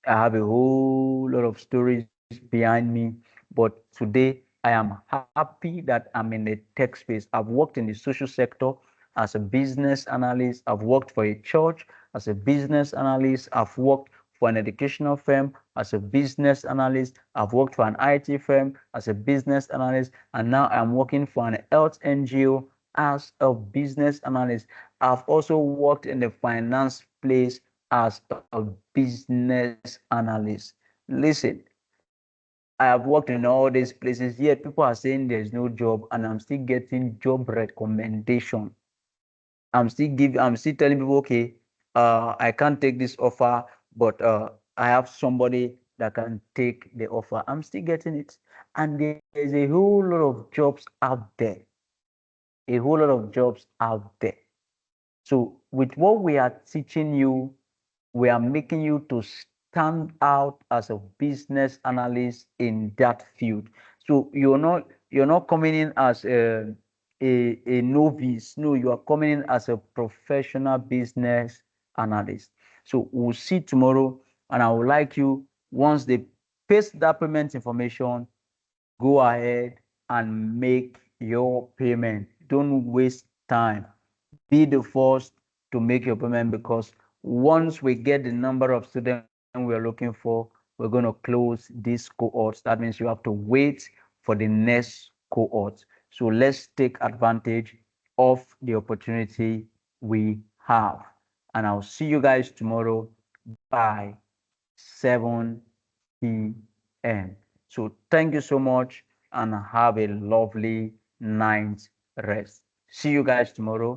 I have a whole lot of stories behind me, but today I am happy that I'm in the tech space. I've worked in the social sector as a business analyst. I've worked for a church as a business analyst. I've worked for an educational firm as a business analyst. I've worked for an IT firm as a business analyst. And now I'm working for an health NGO as a business analyst. I've also worked in the finance place as a business analyst. Listen, I have worked in all these places, yet people are saying there's no job, and I'm still getting job recommendation. I'm still telling people, okay, I can't take this offer, but I have somebody that can take the offer. I'm still getting it. And there's a whole lot of jobs out there. A whole lot of jobs out there. So with what we are teaching you, we are making you to stand out as a business analyst in that field. So you're not coming in as a novice. No, you are coming in as a professional business analyst. So we'll see tomorrow, and I would like you, once they paste that payment information, go ahead and make your payment. Don't waste time. Be the first to make your payment, because once we get the number of students we're looking for, we're going to close this cohort. That means you have to wait for the next cohort. So let's take advantage of the opportunity we have. And I'll see you guys tomorrow by 7 p.m. So thank you so much and have a lovely night's rest. See you guys tomorrow.